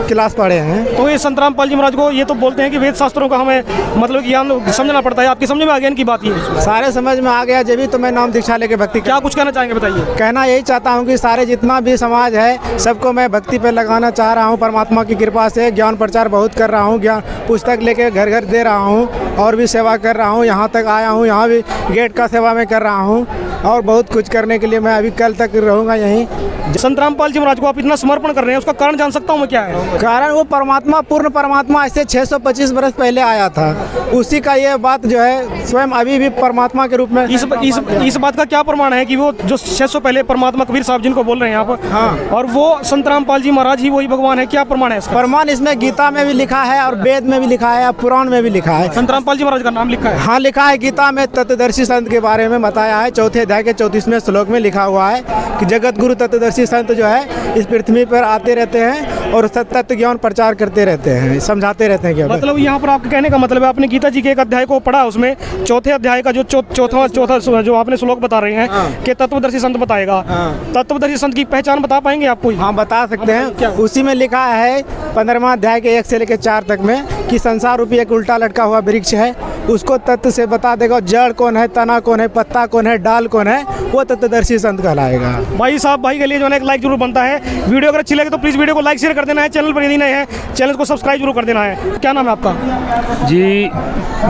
Speaker 4: क्लास पढ़े हैं।
Speaker 1: तो ये संत रामपाल जी महाराज को ये तो बोलते हैं कि वेद शास्त्रों का हमें मतलब ज्ञान समझना पड़ता है। आपकी समझ में आ गया इनकी बात? ये
Speaker 4: सारे समझ में आ गया, जब भी तो मैं नाम दीक्षा लेके भक्ति।
Speaker 1: क्या कुछ कहना चाहेंगे, बताइए।
Speaker 4: कहना यही चाहता हूँ कि सारे जितना भी समाज है सबको मैं भक्ति पे लगाना चाह रहा हूँ। परमात्मा की कृपा से ज्ञान प्रचार बहुत कर रहा हूँ, ज्ञान पुस्तक लेके घर घर दे रहा हूँ और भी सेवा कर रहा हूँ। यहाँ तक आया हूँ, यहाँ भी गेट का सेवा में कर रहा हूँ और बहुत कुछ करने के लिए मैं अभी कल तक रहूँगा यहीं।
Speaker 1: संत रामपाल जी महाराज को आप इतना समर्पण कर रहे हैं, उसका कारण जान सकता हूँ मैं क्या है?
Speaker 4: कारण वो परमात्मा, पूर्ण परमात्मा ऐसे 625 वर्ष पहले आया था, उसी का ये बात जो है स्वयं अभी भी परमात्मा के रूप में।
Speaker 1: इस बात का क्या प्रमाण है कि वो जो 600 पहले परमात्मा कबीर साहब जिनको बोल रहे हैं आप,
Speaker 4: हाँ,
Speaker 1: और वो संत रामपाल जी महाराज ही वही भगवान है? क्या प्रमाण है इसका?
Speaker 4: प्रमाण इसमें गीता में भी लिखा है और वेद में भी लिखा है, पुराण में भी लिखा है।
Speaker 1: संत रामपाल जी महाराज का नाम लिखा है?
Speaker 4: हाँ, लिखा है। गीता में तत्वदर्शी संत के बारे में बताया है। 4थे अध्याय के 34वें श्लोक में लिखा हुआ है कि जगत गुरु तत्वदर्शी संत जो है इस पृथ्वी पर आते रहते हैं और तत्व ज्ञान प्रचार करते रहते हैं, समझाते रहते हैं। क्या
Speaker 1: मतलब यहाँ पर आपके कहने का मतलब है, आपने गीता जी के एक अध्याय को पढ़ा, उसमें 4थे अध्याय का जो चौथा जो आपने श्लोक बता रहे हैं, हाँ, कि तत्वदर्शी संत बताएगा। हाँ। तत्वदर्शी संत की पहचान बता पाएंगे आप कोई?
Speaker 4: हाँ, बता सकते हैं। उसी में लिखा है 15वां अध्याय के 1 से लेकर 4 तक में कि संसार रूपी एक उल्टा लटका हुआ वृक्ष है, उसको तत्व से बता देगा। जड़ कौन है, तना कौन है, पत्ता कौन है, डाल कौन है, वो तत्वदर्शी संत कहलाएगा।
Speaker 1: भाई साहब, भाई के लिए जो है एक लाइक जरूर बनता है। वीडियो अगर अच्छी लगे तो प्लीज़ वीडियो को लाइक शेयर कर देना है। चैनल पर यदि नए हैं चैनल को सब्सक्राइब जरूर कर देना है। क्या नाम है आपका?
Speaker 7: जी,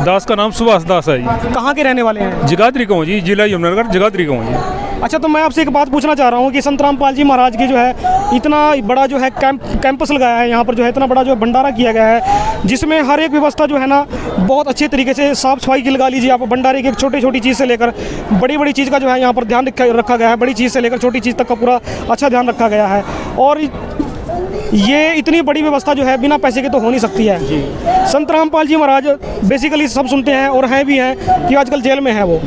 Speaker 7: दास का नाम सुभाष दास है जी।
Speaker 1: कहाँ के रहने वाले हैं?
Speaker 7: जगाधरी का हूँ जी, जिला यमुनानगर, जगाधरी का हूँ जी।
Speaker 1: अच्छा, तो मैं आपसे एक बात पूछना चाह रहा हूँ कि संत रामपाल जी महाराज की जो है इतना बड़ा जो है कैंपस लगाया है यहाँ पर, जो है इतना बड़ा जो है भंडारा किया गया है, जिसमें हर एक व्यवस्था जो है ना बहुत अच्छे तरीके से साफ सफाई की लगा लीजिए आप। भंडारे की छोटी छोटी चीज़ से लेकर बड़ी बड़ी चीज़ का जो है यहाँ पर ध्यान रखा गया है। बड़ी चीज़ से लेकर छोटी चीज़ तक का पूरा अच्छा ध्यान रखा गया है। और ये इतनी बड़ी व्यवस्था जो है बिना पैसे के तो हो नहीं सकती है। संत रामपाल जी महाराज बेसिकली सब सुनते हैं और हैं भी हैं कि आजकल जेल में है वो,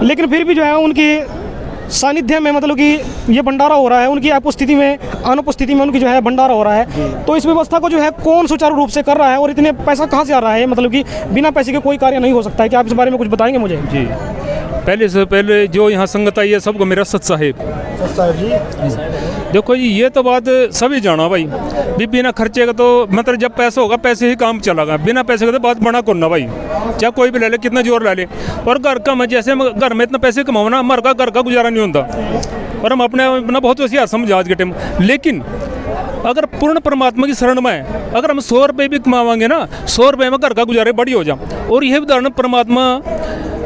Speaker 1: लेकिन फिर भी जो है उनकी सानिध्य में मतलब कि ये भंडारा हो रहा है, उनकी उपस्थिति में, अनुपस्थिति में उनकी जो है भंडारा हो रहा है। तो इस व्यवस्था को जो है कौन सुचारू रूप से कर रहा है और इतने पैसा कहाँ से आ रहा है? मतलब कि बिना पैसे के कोई कार्य नहीं हो सकता है। क्या आप इस बारे में कुछ बताएंगे मुझे?
Speaker 7: जी, पहले से पहले जो यहाँ संगत आई है सबको मेरा सत साहेब जी। देखो जी, ये तो बात सभी जाना भाई, बिना खर्चे का तो मतलब जब पैसा होगा पैसे ही काम चलागा, बिना पैसे का तो बात बना करना भाई। चाहे कोई भी ले ले, कितना जोर ले ले। और घर का, मैं जैसे घर में इतना पैसे कमाओ ना, हमारे घर का गुजारा नहीं होता और हम अपना बहुत होशियार समझे आज के टाइम। लेकिन अगर पूर्ण परमात्मा की शरण में है, अगर हम 100 रुपये भी कमावाएंगे ना, 100 रुपये में घर का गुजारे बड़ी हो जाए। और यह उदाहरण परमात्मा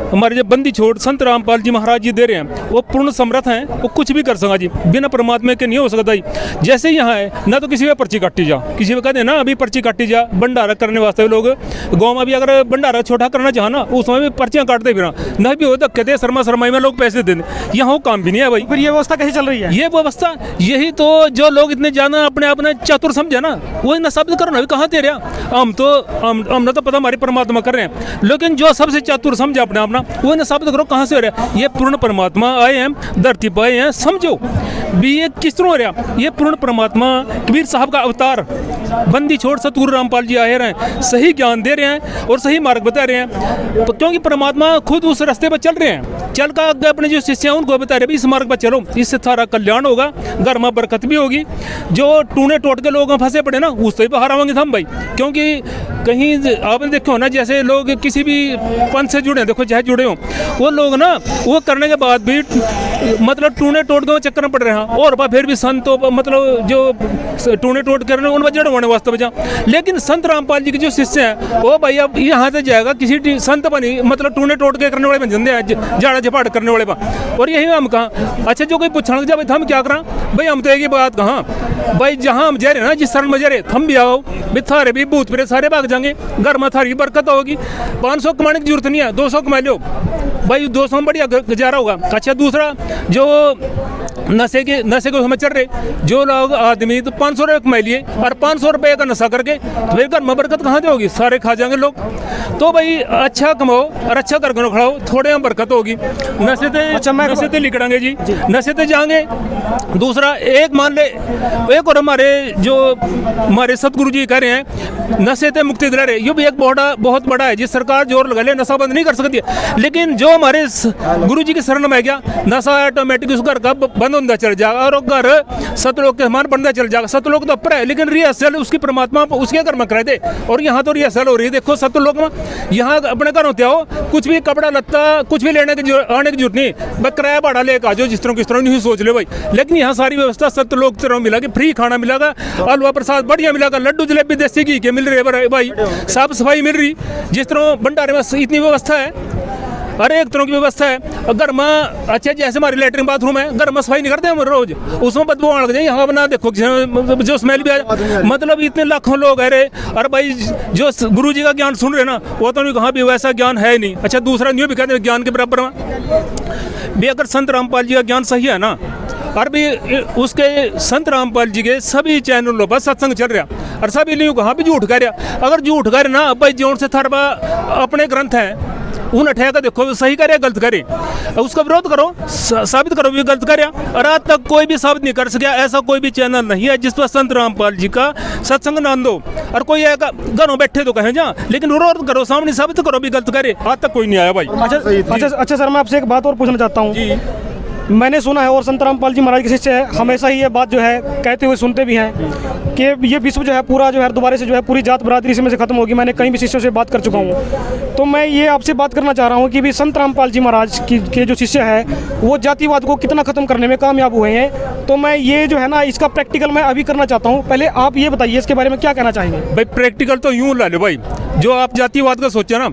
Speaker 7: हमारे जो बंदी छोड़ संत रामपाल जी महाराज जी दे रहे हैं, वो पूर्ण समर्थ हैं, वो कुछ भी कर सका जी, बिना परमात्मा के नहीं हो सकता जी। जैसे यहाँ है ना, तो किसी पे पर्ची काटी जा, किसी पे कहते हैं ना अभी पर्ची काटी जा, भंडारा करने वास्ते लोग गाँव में भी अगर भंडारा छोटा करना चाह ना, उस समय भी पर्चियाँ काटते फिर ना भी हो तो कहते शर्मा शर्माई में लोग पैसे दे दें। यहाँ काम भी नहीं है भाई।
Speaker 1: फिर ये व्यवस्था कैसे चल रही है?
Speaker 7: ये व्यवस्था यही तो जो लोग इतने ज़्यादा अपने अपने चतुर समझे ना, वही ना शब्द करो ना, अभी कहाँ दे रहे हम तो पता हमारी परमात्मा कर रहे हैं, लेकिन जो सबसे चतुर समझे अपने अपना, वही ना शब्द करो कहाँ से हो रहा है। ये पूर्ण परमात्मा आए हैं, धरती पर आए हैं, समझो। भी ये किस तरह हो रहा, ये पूर्ण परमात्मा कबीर साहब का अवतार बंदी छोड़ सतगुरु रामपाल जी आए हैं, सही ज्ञान दे रहे हैं और सही मार्ग बता रहे हैं, क्योंकि परमात्मा खुद उस रास्ते पर चल रहे हैं। चल का आगे अपने जो शिष्य हैं उनको बता रहे हैं इस मार्ग पर चलो, इससे सारा कल्याण होगा, घर में बरकत भी होगी। जो टूने टोट के लोग फंसे पड़े ना उससे बाहर आवेंगे हम भाई, क्योंकि कहीं आपने देखो ना जैसे लोग किसी भी पंथ से जुड़े हैं, देखो चाहे जुड़े हो वो लोग ना वो करने के बाद भी मतलब टूने टोट के चक्कर में पड़ रहे हैं, और फिर भी संत मतलब जो टूने टोट कर रहे हैं उन जड़ होने वास्तव में जहाँ। लेकिन संत रामपाल जी के जो शिष्य हैं वो भाई अब यहाँ से जाएगा किसी संत बनी मतलब टूने टोट के करने वाले बन जाते हैं, जाड़ा झपाड़ करने वाले बन। और यही हम कहा अच्छा जो कोई पूछना लग जाए हम क्या करा भाई, हम तो एक ही बात कहा भाई, जहाँ हम जा रहे ना जिस शरण में जा रहे हम भी आओ भी, थारे भी भूत प्रेत सारे भाग जाएंगे, घर में थारी बरकत होगी। 500 कमाने की जरूरत नहीं है, 200 कमा लो भाई, 200 में बढ़िया गुजारा होगा। अच्छा दूसरा जो नशे के उसमें चल रहे जो लोग आदमी तो 500 रुपये कमा लिए और 500 रुपये का नशा करके तो फिर घर में बरकत कहाँ से होगी, सारे खा जाएंगे लोग। तो भाई अच्छा कमाओ और अच्छा करके खड़ाओ, थोड़े में बरकत होगी। नशे ते लिकड़ेंगे जी, नशे ते जाएंगे। दूसरा एक मान ले एक और हमारे सतगुरु जी कह रहे हैं नशे ते मुक्ति दिला रहे, ये भी एक बहुत बड़ा है जी। सरकार जोर लगा ले नशा बंद नहीं कर सकती है, लेकिन जो हमारे गुरु जी की शरण में गया नशा ऑटोमेटिक उस घर का बंद होता चल जाएगा और घर सतलोक के समान बनता चल जाएगा। सतलोक तो अपर है लेकिन रिहर्सल उसकी परमात्मा उसके घर में कराए दे, और यहाँ तो रिहर्सल हो रही है। देखो सतलोक में यहाँ अपने घर होते हो कुछ भी कपड़ा लत्ता कुछ भी लेने की आने की जरूरत नहीं, बस किराया भाड़ा लेकर आ जाओ जिस तरह किस तरह नहीं सोच ले भाई। लेकिन यहाँ सारी व्यवस्था सतलोक तरह मिलेगी, फ्री खाना मिलेगा, हलवा प्रसाद बढ़िया मिलेगा, लड्डू जलेबी देसी घी के मिल रहे हैं भाई, साफ सफाई मिल रही जिस तरह भंडारे में इतनी व्यवस्था है, हर एक तरह की व्यवस्था है। घर में अच्छा जैसे हमारी लेटरिन बाथरूम है, घर में सफाई नहीं करते हम रोज, उसमें बदबू आने लग जाए। यहाँ बना देखो जो स्मेल भी आए, मतलब इतने लाखों लोग है रे। और भाई जो गुरु जी का ज्ञान सुन रहे ना वो तो नहीं कहा भी वैसा ज्ञान है नहीं। अच्छा दूसरा न्यू भी कहते हैं ज्ञान के बराबर में भी अगर संत रामपाल जी का ज्ञान सही है ना, और भी उसके संत रामपाल जी के सभी चैनलों पर सत्संग चल रहा और सभी नहीं कहा भी झूठ कह रहा। अगर झूठ कर ना भाई जोन से थर अपने ग्रंथ हैं उन ठेका देखो सही करे गलत करे, उसका विरोध करो, साबित करो भी गलत करे। और आज तक कोई भी साबित नहीं कर सका, ऐसा कोई भी चैनल नहीं है जिस पर संत रामपाल जी का सत्संग ना दो। और कोई घरों बैठे तो कहें जा, लेकिन विरोध करो, सामने साबित करो भी गलत करे, आज तक कोई नहीं आया भाई।
Speaker 1: अच्छा सर मैं आपसे एक बात और पूछना चाहता हूँ। मैंने सुना है और संत रामपाल जी महाराज के शिष्य हमेशा ही ये बात जो है कहते हुए सुनते भी हैं कि ये विश्व जो है पूरा जो है दोबारा से जो है पूरी जात बरादरी इसमें से खत्म होगी। मैंने कई भी शिष्यों से बात कर चुका हूँ, तो मैं ये आपसे बात करना चाह रहा हूँ कि भी संत रामपाल जी महाराज के जो शिष्य है वो जातिवाद को कितना खत्म करने में कामयाब हुए हैं। तो मैं ये जो है ना इसका प्रैक्टिकल मैं अभी करना चाहता हूँ, पहले आप ये बताइए इसके बारे में क्या कहना चाहेंगे।
Speaker 7: भाई प्रैक्टिकल तो यूँ ला लो भाई, जो आप जातिवाद का सोचे ना,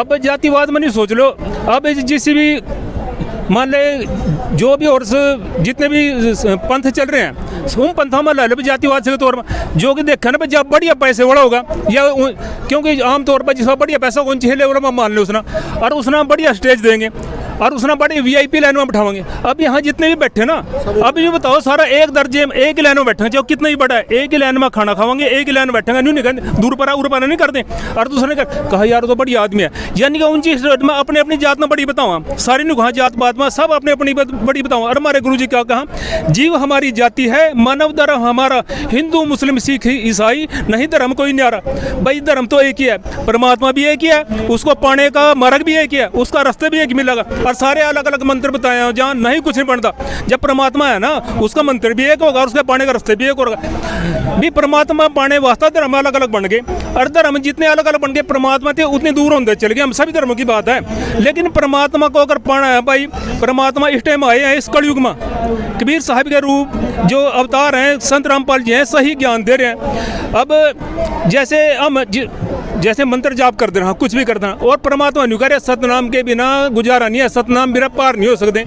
Speaker 7: अब जातिवाद में नहीं सोच लो। अब जिस भी मान ले जो भी और जितने भी पंथ चल रहे हैं उन पंथों में ला लो जातिवाद से तौर पर जो कि देखा ना जब बढ़िया पैसे वाला होगा या क्योंकि आमतौर पर जिसका बढ़िया पैसा होगा उन छह लेवल में मान लो उसना, और उसना बढ़िया स्टेज देंगे और उसने बड़ी वीआईपी लाइन में बिठाएंगे। अब यहाँ जितने भी बैठे ना, अब ये बताओ सारा एक दर्जे में एक ही लाइन में बैठेंगे, जो कितना ही बड़ा है एक ही लाइन में खाना खाएंगे, एक ही लाइन में बैठेंगे, नहीं कहते दूर पर उर पर नहीं करते। और दूसरे ने कहा यार तो बड़ी आदमी है, यानी कि उन चीज में अपने अपनी जात में बड़ी बताऊँ, सारी ने कहा जात बात में सब अपने अपनी बड़ी बताऊँ। और हमारे गुरु जी क्या कहा, जीव हमारी जाति है, मानव धर्म हमारा, हिंदू मुस्लिम सिख ईसाई नहीं धर्म कोई न्यारा। भाई धर्म तो एक ही है, परमात्मा भी एक ही है, उसको पाने का मार्ग भी एक ही है, उसका रास्ते भी एक मिलेगा। और सारे अलग अलग मंत्र बताए हैं जहाँ नहीं कुछ नहीं बनता। जब परमात्मा है ना उसका मंत्र भी एक होगा, उसके पाने का रास्ते भी एक होगा। भी परमात्मा पाने वास्ते धर्म अलग अलग बन गए, और धर्म जितने अलग अलग बन गए परमात्मा थे उतने दूर होते चले गए। हम सभी धर्मों की बात है, लेकिन परमात्मा को अगर पाना है भाई, परमात्मा इस टाइम आए हैं इस कलयुग में, कबीर साहब के रूप जो अवतार हैं संत रामपाल जी हैं, सही ज्ञान दे रहे हैं। अब जैसे हम जैसे मंत्र जाप कर देना, कुछ भी करना, और परमात्मा नहीं करे सतनाम के बिना गुजारा नहीं है, सतनाम बिना पार नहीं हो सकते।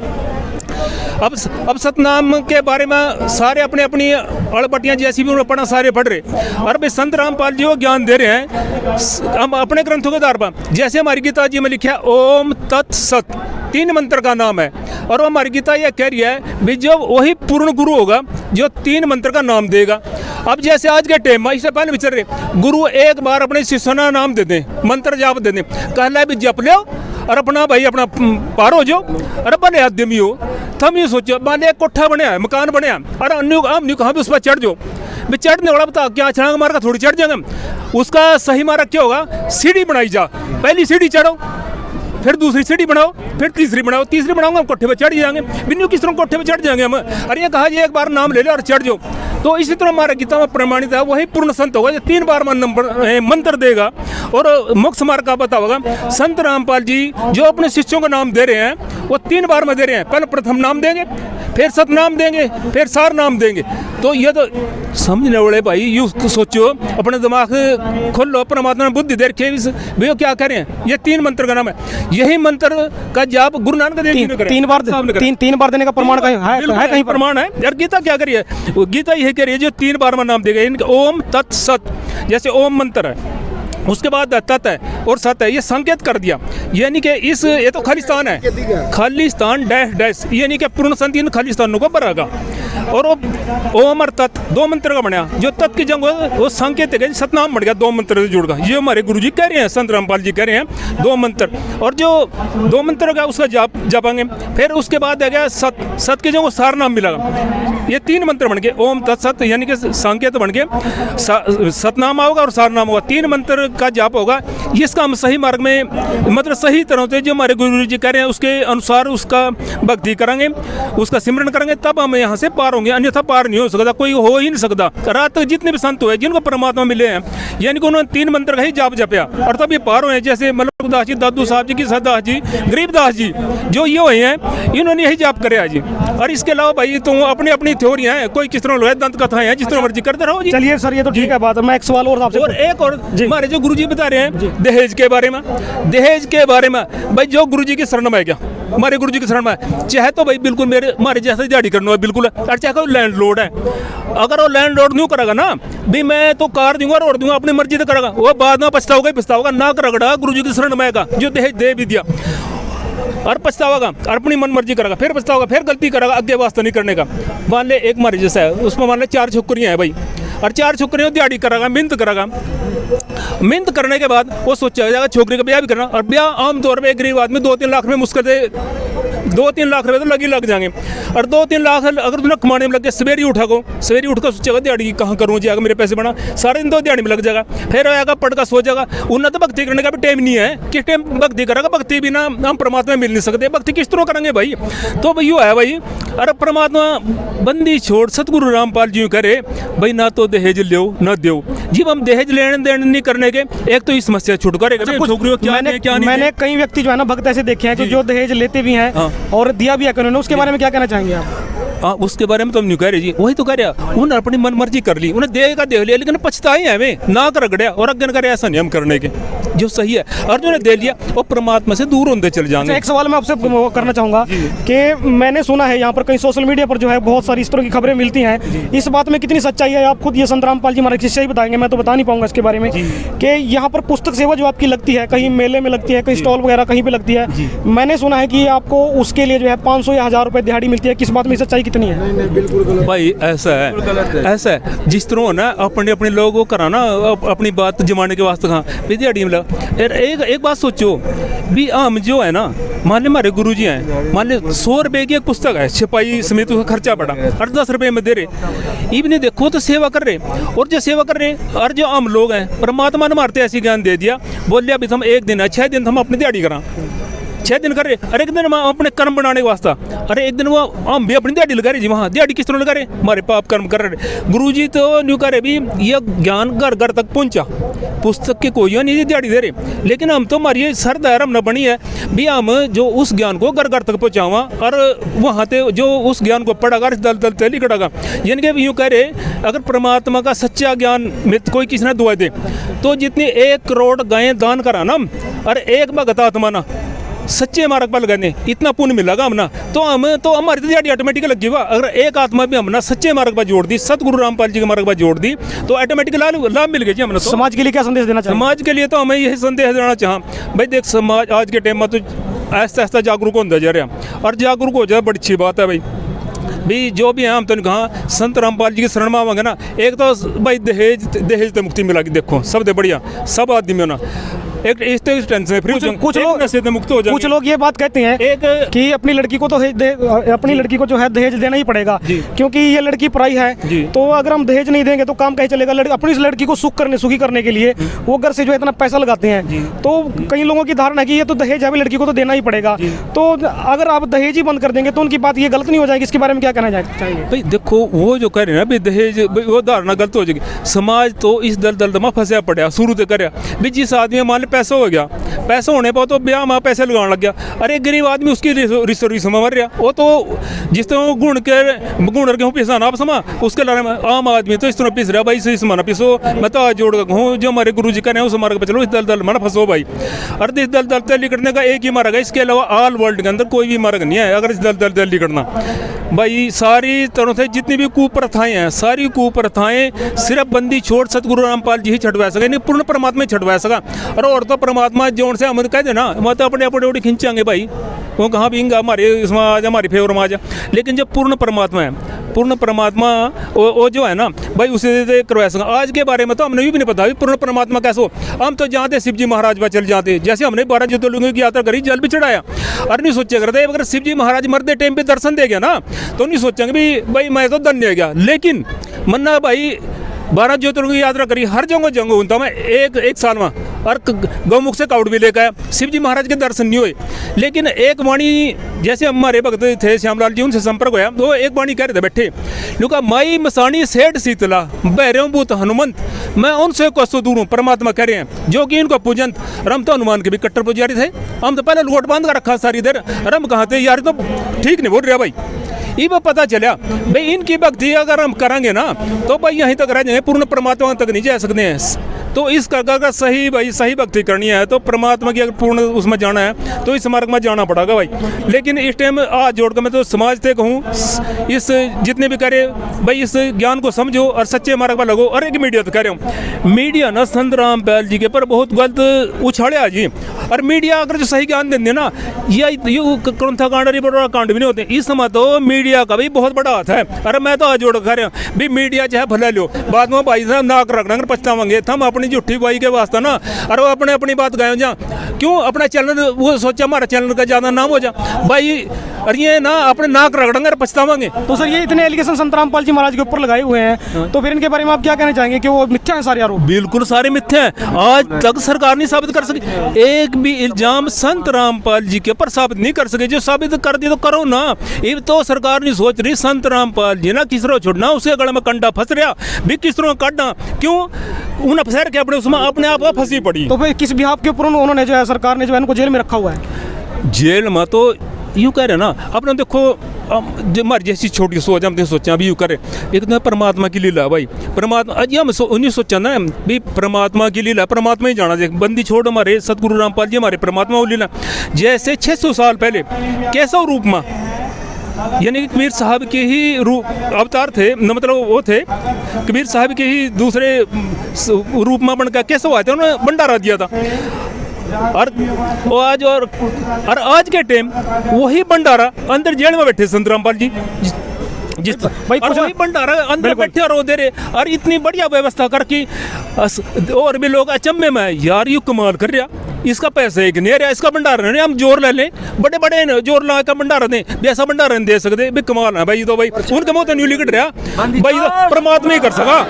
Speaker 7: अब सतनाम के बारे में सारे अपने अपनी अड़पटियाँ जैसी भी उन्होंने पढ़ा सारे पढ़ रहे, और भाई संत रामपाल जी वो ज्ञान दे रहे हैं हम अपने ग्रंथों के आधार पर। जैसे हमारी गीता जी में लिखा ओम तत्सत 3 मंत्र का नाम है, और वो हमारी गीता यह कह रही है भी जो वही पूर्ण गुरु होगा जो 3 मंत्र का नाम देगा। अब जैसे आज के टाइम में इससे पहले भी चल रहे, गुरु एक बार अपने शिष्यों का नाम दे दें, मंत्र जाप दे दें, कहला भी जप लो और अपना भाई अपना पार हो जाओ, और भले आदमी हो थम ये सोचो, मान लिया कोठा बनया, मकान बनया, अरे अन्य कहाँ भी उस पर चढ़ जाओ, भी चढ़ने वाला बता क्या छलांग मार का थोड़ी चढ़ जाएंगे। उसका सही मार्ग क्या होगा, सीढ़ी बनाई जा, पहली सीढ़ी चढ़ो, फिर दूसरी सीढ़ी बनाओ, फिर तीसरी बनाओ, तीसरी बनाओगे हम कोठे पे चढ़ जाएंगे। बिन्नू किस तरह कोठे पे चढ़ जाएंगे हम। अरे ये कहा एक बार नाम ले लो और चढ़ जाओ। तो इसी तरह हमारा गीता में प्रमाणित है, वही पूर्ण संत होगा जो 3 बार मंत्र देगा और मोक्ष मार्ग का पता होगा। संत रामपाल जी जो अपने शिष्यों को नाम दे रहे हैं वो 3 बार में दे रहे हैं। पहले प्रथम नाम देंगे, फिर सतनाम देंगे, फिर सार नाम देंगे। तो ये तो समझने वाले भाई यूँ सोचो, अपने दिमाग खोल लो, परमात्मा ने बुद्धि दे रखी है भैया क्या कह रहे हैं। ये 3 मंत्र का नाम है, यही मंत्र का जाप गुरु नानक देव जी ने करा।
Speaker 1: 3 बार देने का प्रमाण है कहीं
Speaker 7: प्रमाण है यार। गीता क्या करी है, गीता यही कह रही है जो 3 बार में नाम देगा। ओम तत् सत, जैसे ओम मंत्र है, उसके बाद तत् है और सत है, ये संकेत कर दिया। यानी कि इस ये तो खालिस्तान है, खालिस्तान डैश डैश, यानी कि पूर्ण संत इन खालिस्तानों को भरेगा। और वो ओम और तत् 2 मंत्र का बनया, जो तत् की जंग वो संकेत है, सतनाम बन गया 2 मंत्र से जुड़ गया। ये हमारे गुरु जी कह रहे हैं, संत रामपाल जी कह रहे हैं 2 मंत्र, और जो 2 मंत्र का उसका जपाएंगे। फिर उसके बाद आ गया सत की जगह सार नाम मिलेगा। ये 3 मंत्र बन गए, ओम तत् सत यानी कि संकेत बन गए, सतनाम होगा और सार नाम होगा, 3 मंत्र का जाप होगा। इसका हम सही मार्ग में मतलब सही तरह से जो हमारे गुरु जी कह रहे हैं उसके अनुसार उसका भक्ति करेंगे, उसका सिमरन करेंगे, तब हम यहाँ से पार होंगे, अन्यथा पार नहीं हो सकता, कोई हो ही नहीं सकता। रात तक जितने भी संत हुए जिनको परमात्मा मिले हैं, यानी कि उन्होंने 3 मंत्र का ही जाप जपया और तब ये पार हुए। जैसे मलकदास जी, दादू साहब जी, किसादास जी, गरीबदास जी जो ये हुए हैं, इन्होंने यही जाप करे जी। और इसके अलावा भाई तो अपनी अपनी थ्योरियां हैं, कोई किस तरह लोग दंत कथाएं हैं, जिस तरह मर्जी करते रहो जी।
Speaker 1: चलिए सर ये तो ठीक है बात है, मैं एक सवाल और आपसे
Speaker 7: और एक और हमारे जो गुरुजी बता रहे हैं दहेज के बारे में, दहेज के बारे में भाई जो गुरुजी की शरण में है, क्या हमारे गुरुजी की शरण में चाहे तो भाई बिल्कुल हमारे जैसे दिहाड़ी करना है बिल्कुल, और चाहे कोई लैंडलॉर्ड है, अगर वो लैंडलॉर्ड नहीं करेगा ना भी मैं तो कार दूंगा रोड दूंगा अपनी मर्जी से करेगा, वो बाद में पछताओगा ही पछताओगा। ना रगड़ा गुरुजी की शरण में आएगा जो दहेज दे भी दिया और पछतावागा और अपनी मन मर्जी करेगा, फिर पछताओगा, फिर गलती करेगा, आगे वास्ता नहीं करने का। मान ले एक मर्जी जैसा है, उसमें मान ले 4 छोकरियाँ हैं भाई, और 4 छोकरियों दिहाड़ी करेगा, मेहनत करेगा, मेहनत करने के बाद वो सोचा जाएगा छोकरी का ब्याह भी करना। और ब्याह आमतौर पर एक गरीब आदमी 2-3 लाख में मुश्किल से 2-3 लाख रुपये तो लग जाएंगे। और 2-3 लाख अगर तुमने कमाने में लग गया, सवेरे उठकर सोचेगा दिहाड़ी कहाँ करूँ जाएगा, मेरे पैसे बना, सारे दिन तो दिहाड़ी में लग जाएगा, फिर आएगा पढ़ का सो जाएगा। उन्हें तो भक्ति करने का भी टाइम नहीं है, किस टाइम भक्ति करेगा, भक्ति बिना हम परमात्मा मिल नहीं सकते, भक्ति किस तरह करेंगे भाई। तो भाई है भाई, अरे परमात्मा बंदी छोड़ सतगुरु रामपाल जी करे भाई, ना तो दहेज लो ना दो। जब हम दहेज लेने देने नहीं करने के, एक तो इस समस्या छुटकारे
Speaker 1: मैंने कई व्यक्ति जो है ना भक्त ऐसे देखे हैं कि जो दहेज लेते भी हैं और दिया भी है उन्होंने, उसके बारे में क्या कहना चाहेंगे आप?
Speaker 7: उसके बारे में तो हम नहीं कह रहे जी, वही तो कह रहे उन्होंने अपनी मन मर्जी कर ली, उन्हें देगा देख लिया, लेकिन पछताए हैं हमें ना कर रगड़िया और अज्ञान करे ऐसा नहीं हम करने के जो सही है। और जो दे लिया वो परमात्मा से दूर होते चले जाएंगे।
Speaker 1: एक सवाल मैं आपसे करना चाहूँगा कि मैंने सुना है यहाँ पर कई सोशल मीडिया पर जो है बहुत सारी इस तरह की खबरें मिलती हैं, इस बात में कितनी सच्चाई है आप खुद ये संत रामपाल जी हमारे शिष्य ही बताएंगे, मैं तो बता नहीं पाऊंगा इसके बारे में, कि यहाँ पर पुस्तक सेवा जो आपकी लगती है, कहीं मेले में लगती है, कहीं स्टॉल वगैरह कहीं पे लगती है, मैंने सुना है कि आपको उसके लिए जो है 500 या 1000 रुपये दिहाड़ी मिलती है, किस बात में सच्चाई कितनी है?
Speaker 7: भाई ऐसा है जिस तरह ना अपने लोगों को कराना अपनी बात जमाने के वास्ते कहाँ दिहाड़ी मिला। एक बात सोचो भी हम जो है ना, मान ले हमारे गुरु जी हैं, मान ले 100 रुपए की एक पुस्तक है, छपाई समेत उसका खर्चा पड़ा, 8-10 रुपए में दे रहे, इवने देखो तो सेवा कर रहे। और जो सेवा कर रहे और जो हम लोग हैं, परमात्मा ने मारते ऐसी ज्ञान दे दिया, बोल लिया अभी हम 1 दिन है 6 दिन हम अपनी दिहाड़ी करा, 6 दिन कर रहे, अरे एक दिन हम अपने कर्म बनाने के वास्ता, अरे एक दिन वो हम भी अपनी दिहाड़ी लगा रहे जी, वहाँ दिहाड़ी किस तरह लगा रहे, हमारे पाप कर्म कर रहे। गुरुजी तो न्यू करे भी ये ज्ञान घर घर तक पहुँचा, पुस्तक के कोई नहीं दिहाड़ी दे रहे, लेकिन हम तो हमारी सरदारम न बनी है भी हम जो उस ज्ञान को घर घर तक पहुँचावा और वहाँ पे जो उस ज्ञान को पढ़ागा दल दल तैली करेगा। यानी कि यूँ कह रहे अगर परमात्मा का सच्चा ज्ञान में कोई किसी ने दुआ दे तो जितनी 1 करोड़ गायें दान करा ना और एक भगत आत्मा ना सच्चे मार्ग पर लगाने इतना पुण्य मिलेगा हम ना, तो हमारी तो दिहाड़ी ऑटोमेटिक लगी हुआ। अगर एक आत्मा भी हम ना सच्चे मार्ग पर जोड़ दी, सतगुरु रामपाल जी के मार्ग पर जोड़ दी, तो ऑटोमेटिक लाभ मिल गया जी हमने।
Speaker 1: समाज के लिए क्या संदेश देना चाहिए?
Speaker 7: समाज के लिए तो हमें यही संदेश देना चाह भाई, देख समाज आज के टाइम में तो ऐसा ऐसा जागरूक होता जा रहा, और जागरूक हो जाए बड़ी अच्छी बात है भाई जो भी है हम तो कहा संत रामपाल जी की शरण में आवांगे ना, एक तो भाई दहेज तो मुक्ति मिलेगी, देखो सब बढ़िया सब आदमी होना, एक इस टेंशन से फ्री हो जाऊंगा,
Speaker 1: कुछ
Speaker 7: एक
Speaker 1: लोग
Speaker 7: नशे से मुक्त हो जाएंगे।
Speaker 1: कुछ लोग ये बात कहते हैं
Speaker 7: एक-
Speaker 1: कि अपनी लड़की को तो अपनी लड़की को जो है दहेज देना ही पड़ेगा,
Speaker 7: जी।
Speaker 1: क्योंकि ये लड़की पराई है।
Speaker 7: जी।
Speaker 1: तो अगर हम दहेज नहीं देंगे तो काम कैसे चलेगा? अपनी इस लड़की को सुखी करने के लिए वो घर से जो है इतना पैसा लगाते हैं। तो कई लोगों की धारणा है कि ये तो दहेज है, अभी लड़की को तो देना ही पड़ेगा। तो अगर आप दहेज ही बंद कर देंगे तो उनकी बात ये गलत नहीं हो जाएगी? इसके बारे में क्या कहना चाहिए?
Speaker 7: भाई देखो, वो जो कह रहे हैं ना भाई दहेज, भाई वो धारणा गलत हो जाएगी। समाज तो इस दलदल में फंसा पड़ा शुरू से कर भी। जिस आदमी मान लो पैसा हो गया, पैसा होने पर तो ब्याह में पैसे लगाने लग गया। अरे गरीब आदमी उसकी रिसर्विस में मर रहा, वो तो जिस तरह गुण के पिसा ना समा उसके लाने में आम आदमी तो इस तरह पिस रहा। भाई इस माना पिसो, मैं तो आज जोड़ कहूँ जो हमारे गुरु जी का उस मार्ग पर चलो, इस दलदल में फंसो भाई। अरे इस दलदल से निकलने का एक ही मार्ग है, इसके अलावा ऑल वर्ल्ड के अंदर कोई भी मार्ग नहीं है। अगर इस दलदल से निकलना भाई, सारी तरह से जितनी भी कुप्रथाएं हैं, सारी कुप्रथाएं सिर्फ बंदी छोड़ सतगुरु रामपाल जी ही छटवा सके, नहीं पूर्ण परमात्मा छटवा सका। और तो परमात्मा जोड़ से हम कह देना मैं तो अपने अपने खींचांगे भाई, वो कहाँ भी हमारे समाज हमारे फेवर में आ जा। लेकिन जब पूर्ण परमात्मा है, पूर्ण परमात्मा वो जो है ना भाई, उसे करवा सका। आज के बारे में तो हमने भी नहीं पता पूर्ण परमात्मा कैसे हो। हम तो जाते शिव जी महाराज पर चल जाते, जैसे हमने 12 ज्योतिर्लिंगों की यात्रा करी, जल भी चढ़ाया और नहीं सोचा करते अगर शिव जी महाराज मरते टाइम पे दर्शन दे गया ना तो नहीं सोचेंगे भी भाई मैं तो धन्य हो गया। लेकिन मन्ना भाई 12 ज्योतिर्लिंगों की यात्रा करी, हर जगह घूमता मैं एक साल में, और गौमुख से काउड भी लेकर आया। शिव जी महाराज के दर्शन नहीं हुए। लेकिन एक वाणी, जैसे हमारे भक्त थे श्यामलाल जी, उनसे संपर्क हुआ तो एक वाणी कह रहे थे बैठे, लुका माई मसानी सेठ शीतला बैरों भूत हनुमंत, मैं उनसे कसो दूर हूँ। परमात्मा कह रहे हैं जो कि इनको पूजंत। रम तो हनुमान के भी कट्टर पुजारी थे, हम तो पहले लोट बांध कर रखा सारी देर, रम कहाँ थे यार, तो ठीक नहीं बोल रहा भाई। ये पता चला भाई इनकी भक्ति अगर हम करेंगे ना तो भाई यहीं तक रह जाएंगे, पूर्ण परमात्मा तक नहीं जा सकते हैं। तो इस अगर सही भाई सही भक्ति करनी है तो परमात्मा की अगर पूर्ण उसमें जाना है तो इस मार्ग में जाना पड़ेगा भाई। लेकिन इस टाइम आज जोड़ कर मैं तो समाज से कहूँ, इस जितने भी करे भाई इस ज्ञान को समझो और सच्चे मार्ग पर लगो। और एक मीडिया तो कह रहे हूँ, मीडिया ना संत रामपाल जी के पर बहुत गलत उछाड़े आज ही। और मीडिया अगर जो सही ज्ञान देते ना, ये क्रंथा कांड और बड़ा कांड भी नहीं होते। इस समय तो मीडिया का भी बहुत बड़ा हाथ है। अरे मैं तो आज जोड़ कह रहा हूँ भी मीडिया चाहे भला लो, बाद में भाई साहब नाक रखना पछतावेंगे हम अपनी झूठी बुआई के वास्ते ना। और वो अपने अपनी बात गाए जा, क्यों अपना चैनल वो सोचा हमारा चैनल का ज़्यादा नाम हो जा भाई, और ये ना अपने नाक रगड़ेंगे और पछतावेंगे।
Speaker 1: तो सर ये इतने एलिगेशन संत रामपाल जी महाराज के ऊपर लगाए हुए हैं, तो फिर इनके बारे में आप क्या कहना चाहेंगे कि वो मिथ्या है सारे आरोप?
Speaker 7: बिल्कुल सारे मिथ्या हैं। आज तक सरकार नहीं साबित कर सकी, एक भी इल्जाम संत रामपाल जी के ऊपर साबित नहीं कर सके। जो साबित कर दिया तो करो ना। ये तो सरकार नहीं सोच रही संत रामपाल जी ना किस तरह छोड़ना, उसके गले में कंडा फंस रहा भी किस तरह काटना, क्यों उन्हें फंसा के अपने आप फंसी पड़ी।
Speaker 1: तो फिर किस बिहाफ के ऊपर उन्होंने जो है सरकार ने जो है इनको जेल में रखा हुआ है?
Speaker 7: जेल में तो यूँ कह रहे ना, अपने देखो जो हमारी जैसी छोटी सोच हम सोचा अभी यूँ करे, एक तो परमात्मा की लीला भाई। परमात्मा अजी हम नहीं सोचा ना भी परमात्मा की लीला, परमात्मा ही जाना। बंदी छोड़ हमारे सतगुरु रामपाल जी हमारे परमात्मा वो लीला। जैसे 600 साल पहले कैसा रूप में, यानी कि कबीर साहब के ही रूप अवतार थे, मतलब वो थे कबीर साहब के ही दूसरे रूप में बनकर कैसे हुआ था, उन्होंने भंडारा दिया था। और आज के टाइम वही भंडारा अंदर जेल में बैठे संत रामपाल जी जिस भाई वही भंडारा अंदर बैठे और वो दे रहे, और इतनी बढ़िया व्यवस्था करके और भी लोग अचंभे में यार यू कमाल कर रहा, इसका पैसा एक नहीं रहा, इसका भंडारा नहीं, हम जोर ले लें बड़े बड़े जोर ला का भंडारा दें, ऐसा भंडारा नहीं दे सकते भाई। कमाल है भाई, तो भाई उनके मुँह तो न्यू लिखट रहा भाई, तो परमात्मा ही कर सका।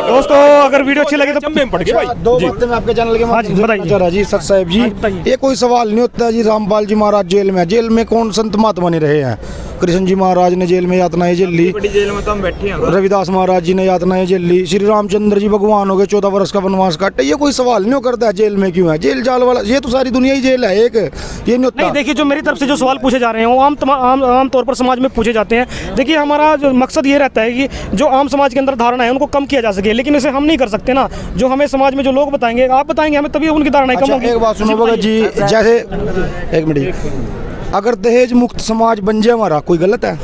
Speaker 1: दोस्तों अगर वीडियो अच्छी लगे तो
Speaker 7: चंबे में पड़ गए भाई।
Speaker 4: दो बातें मैं आपके चैनल के
Speaker 1: बताइए
Speaker 4: जी सत साहब जी, ये कोई सवाल नहीं होता जी। रामपाल जी महाराज जेल में कौन संत महात्मा नहीं रहे हैं? कृष्ण जी महाराज ने जेल में यातनाएं झेल ली,
Speaker 2: जेल में तो हम बैठे हैं।
Speaker 4: रविदास महाराज जी ने यातनाएं झेल ली, श्री रामचंद्र जी भगवान हो गए 14 वर्ष का वनवास काटे। ये कोई सवाल नहीं करता है जेल में क्यों है, जेल जाल वाला, ये तो सारी दुनिया ही जेल है एक, ये नहीं होता।
Speaker 1: नहीं देखिए, जो मेरी तरफ से जो सवाल पूछे जा रहे हैं वो आम तौर पर समाज में पूछे जाते हैं। देखिए हमारा जो मकसद ये रहता है कि जो आम समाज के अंदर धारणा है उनको कम किया जा सके, लेकिन इसे हम नहीं कर सकते ना। जो हमें समाज में जो लोग बताएंगे, आप बताएंगे हमें, तभी उनकी धारणाएं कम होंगी।
Speaker 4: एक बात सुनो भगत जी, जैसे एक मिनट, अगर दहेज मुक्त समाज बन जाए हमारा, कोई गलत है?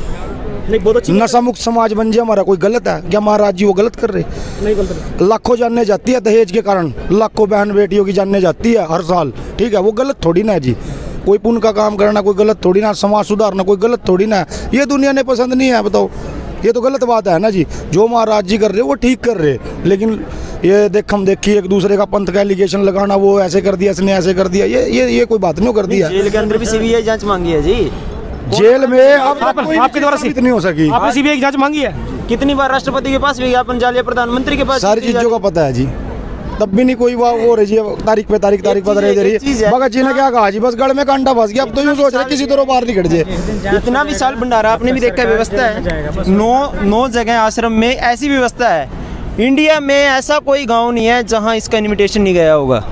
Speaker 1: नहीं, बहुत अच्छी
Speaker 4: नशा मुक्त समाज बन जाए हमारा, कोई गलत है क्या? महाराज जी वो गलत कर रहे?
Speaker 1: नहीं गलत।
Speaker 4: लाखों जानने जाती है दहेज के कारण, लाखों बहन बेटियों की जानने जाती है हर साल, ठीक है, वो गलत थोड़ी ना है जी। कोई पुण्य का काम करना कोई गलत थोड़ी ना, समाज सुधारना कोई गलत थोड़ी ना है। ये दुनिया ने पसंद नहीं है, बताओ, ये तो गलत बात है ना जी। जो महाराज जी कर रहे वो ठीक कर रहे, लेकिन
Speaker 10: ये देखम देखी एक दूसरे का पंथ का एलिगेशन लगाना, वो ऐसे कर दिया, इसने ऐसे कर दिया, ये कोई बात नहीं कर दिया।
Speaker 6: जेल के अंदर भी सीबीआई जांच मांगी है जी।
Speaker 10: जेल में अब
Speaker 1: आपके द्वारा
Speaker 10: साबित नहीं हो सकी।
Speaker 1: आपने सीबीआई की जांच मांगी है?
Speaker 6: कितनी बार राष्ट्रपति के पास विज्ञापन जाली, प्रधानमंत्री के पास,
Speaker 10: सारी चीजों का पता है जी, तब भी नहीं कोई वो हो रही है, तारीख पे तारीख बता रही है। भगत जी ने क्या कहा जी, बस गढ़ में कांटा फंस गया, अब तो यूं सोच रहे किसी तरह बाहर निकल जाए।
Speaker 6: इतना विशाल भंडारा आपने भी देखा, व्यवस्था है 9 जगह आश्रम में ऐसी व्यवस्था है। इंडिया में ऐसा कोई गांव नहीं है जहां इसका इनविटेशन नहीं गया होगा।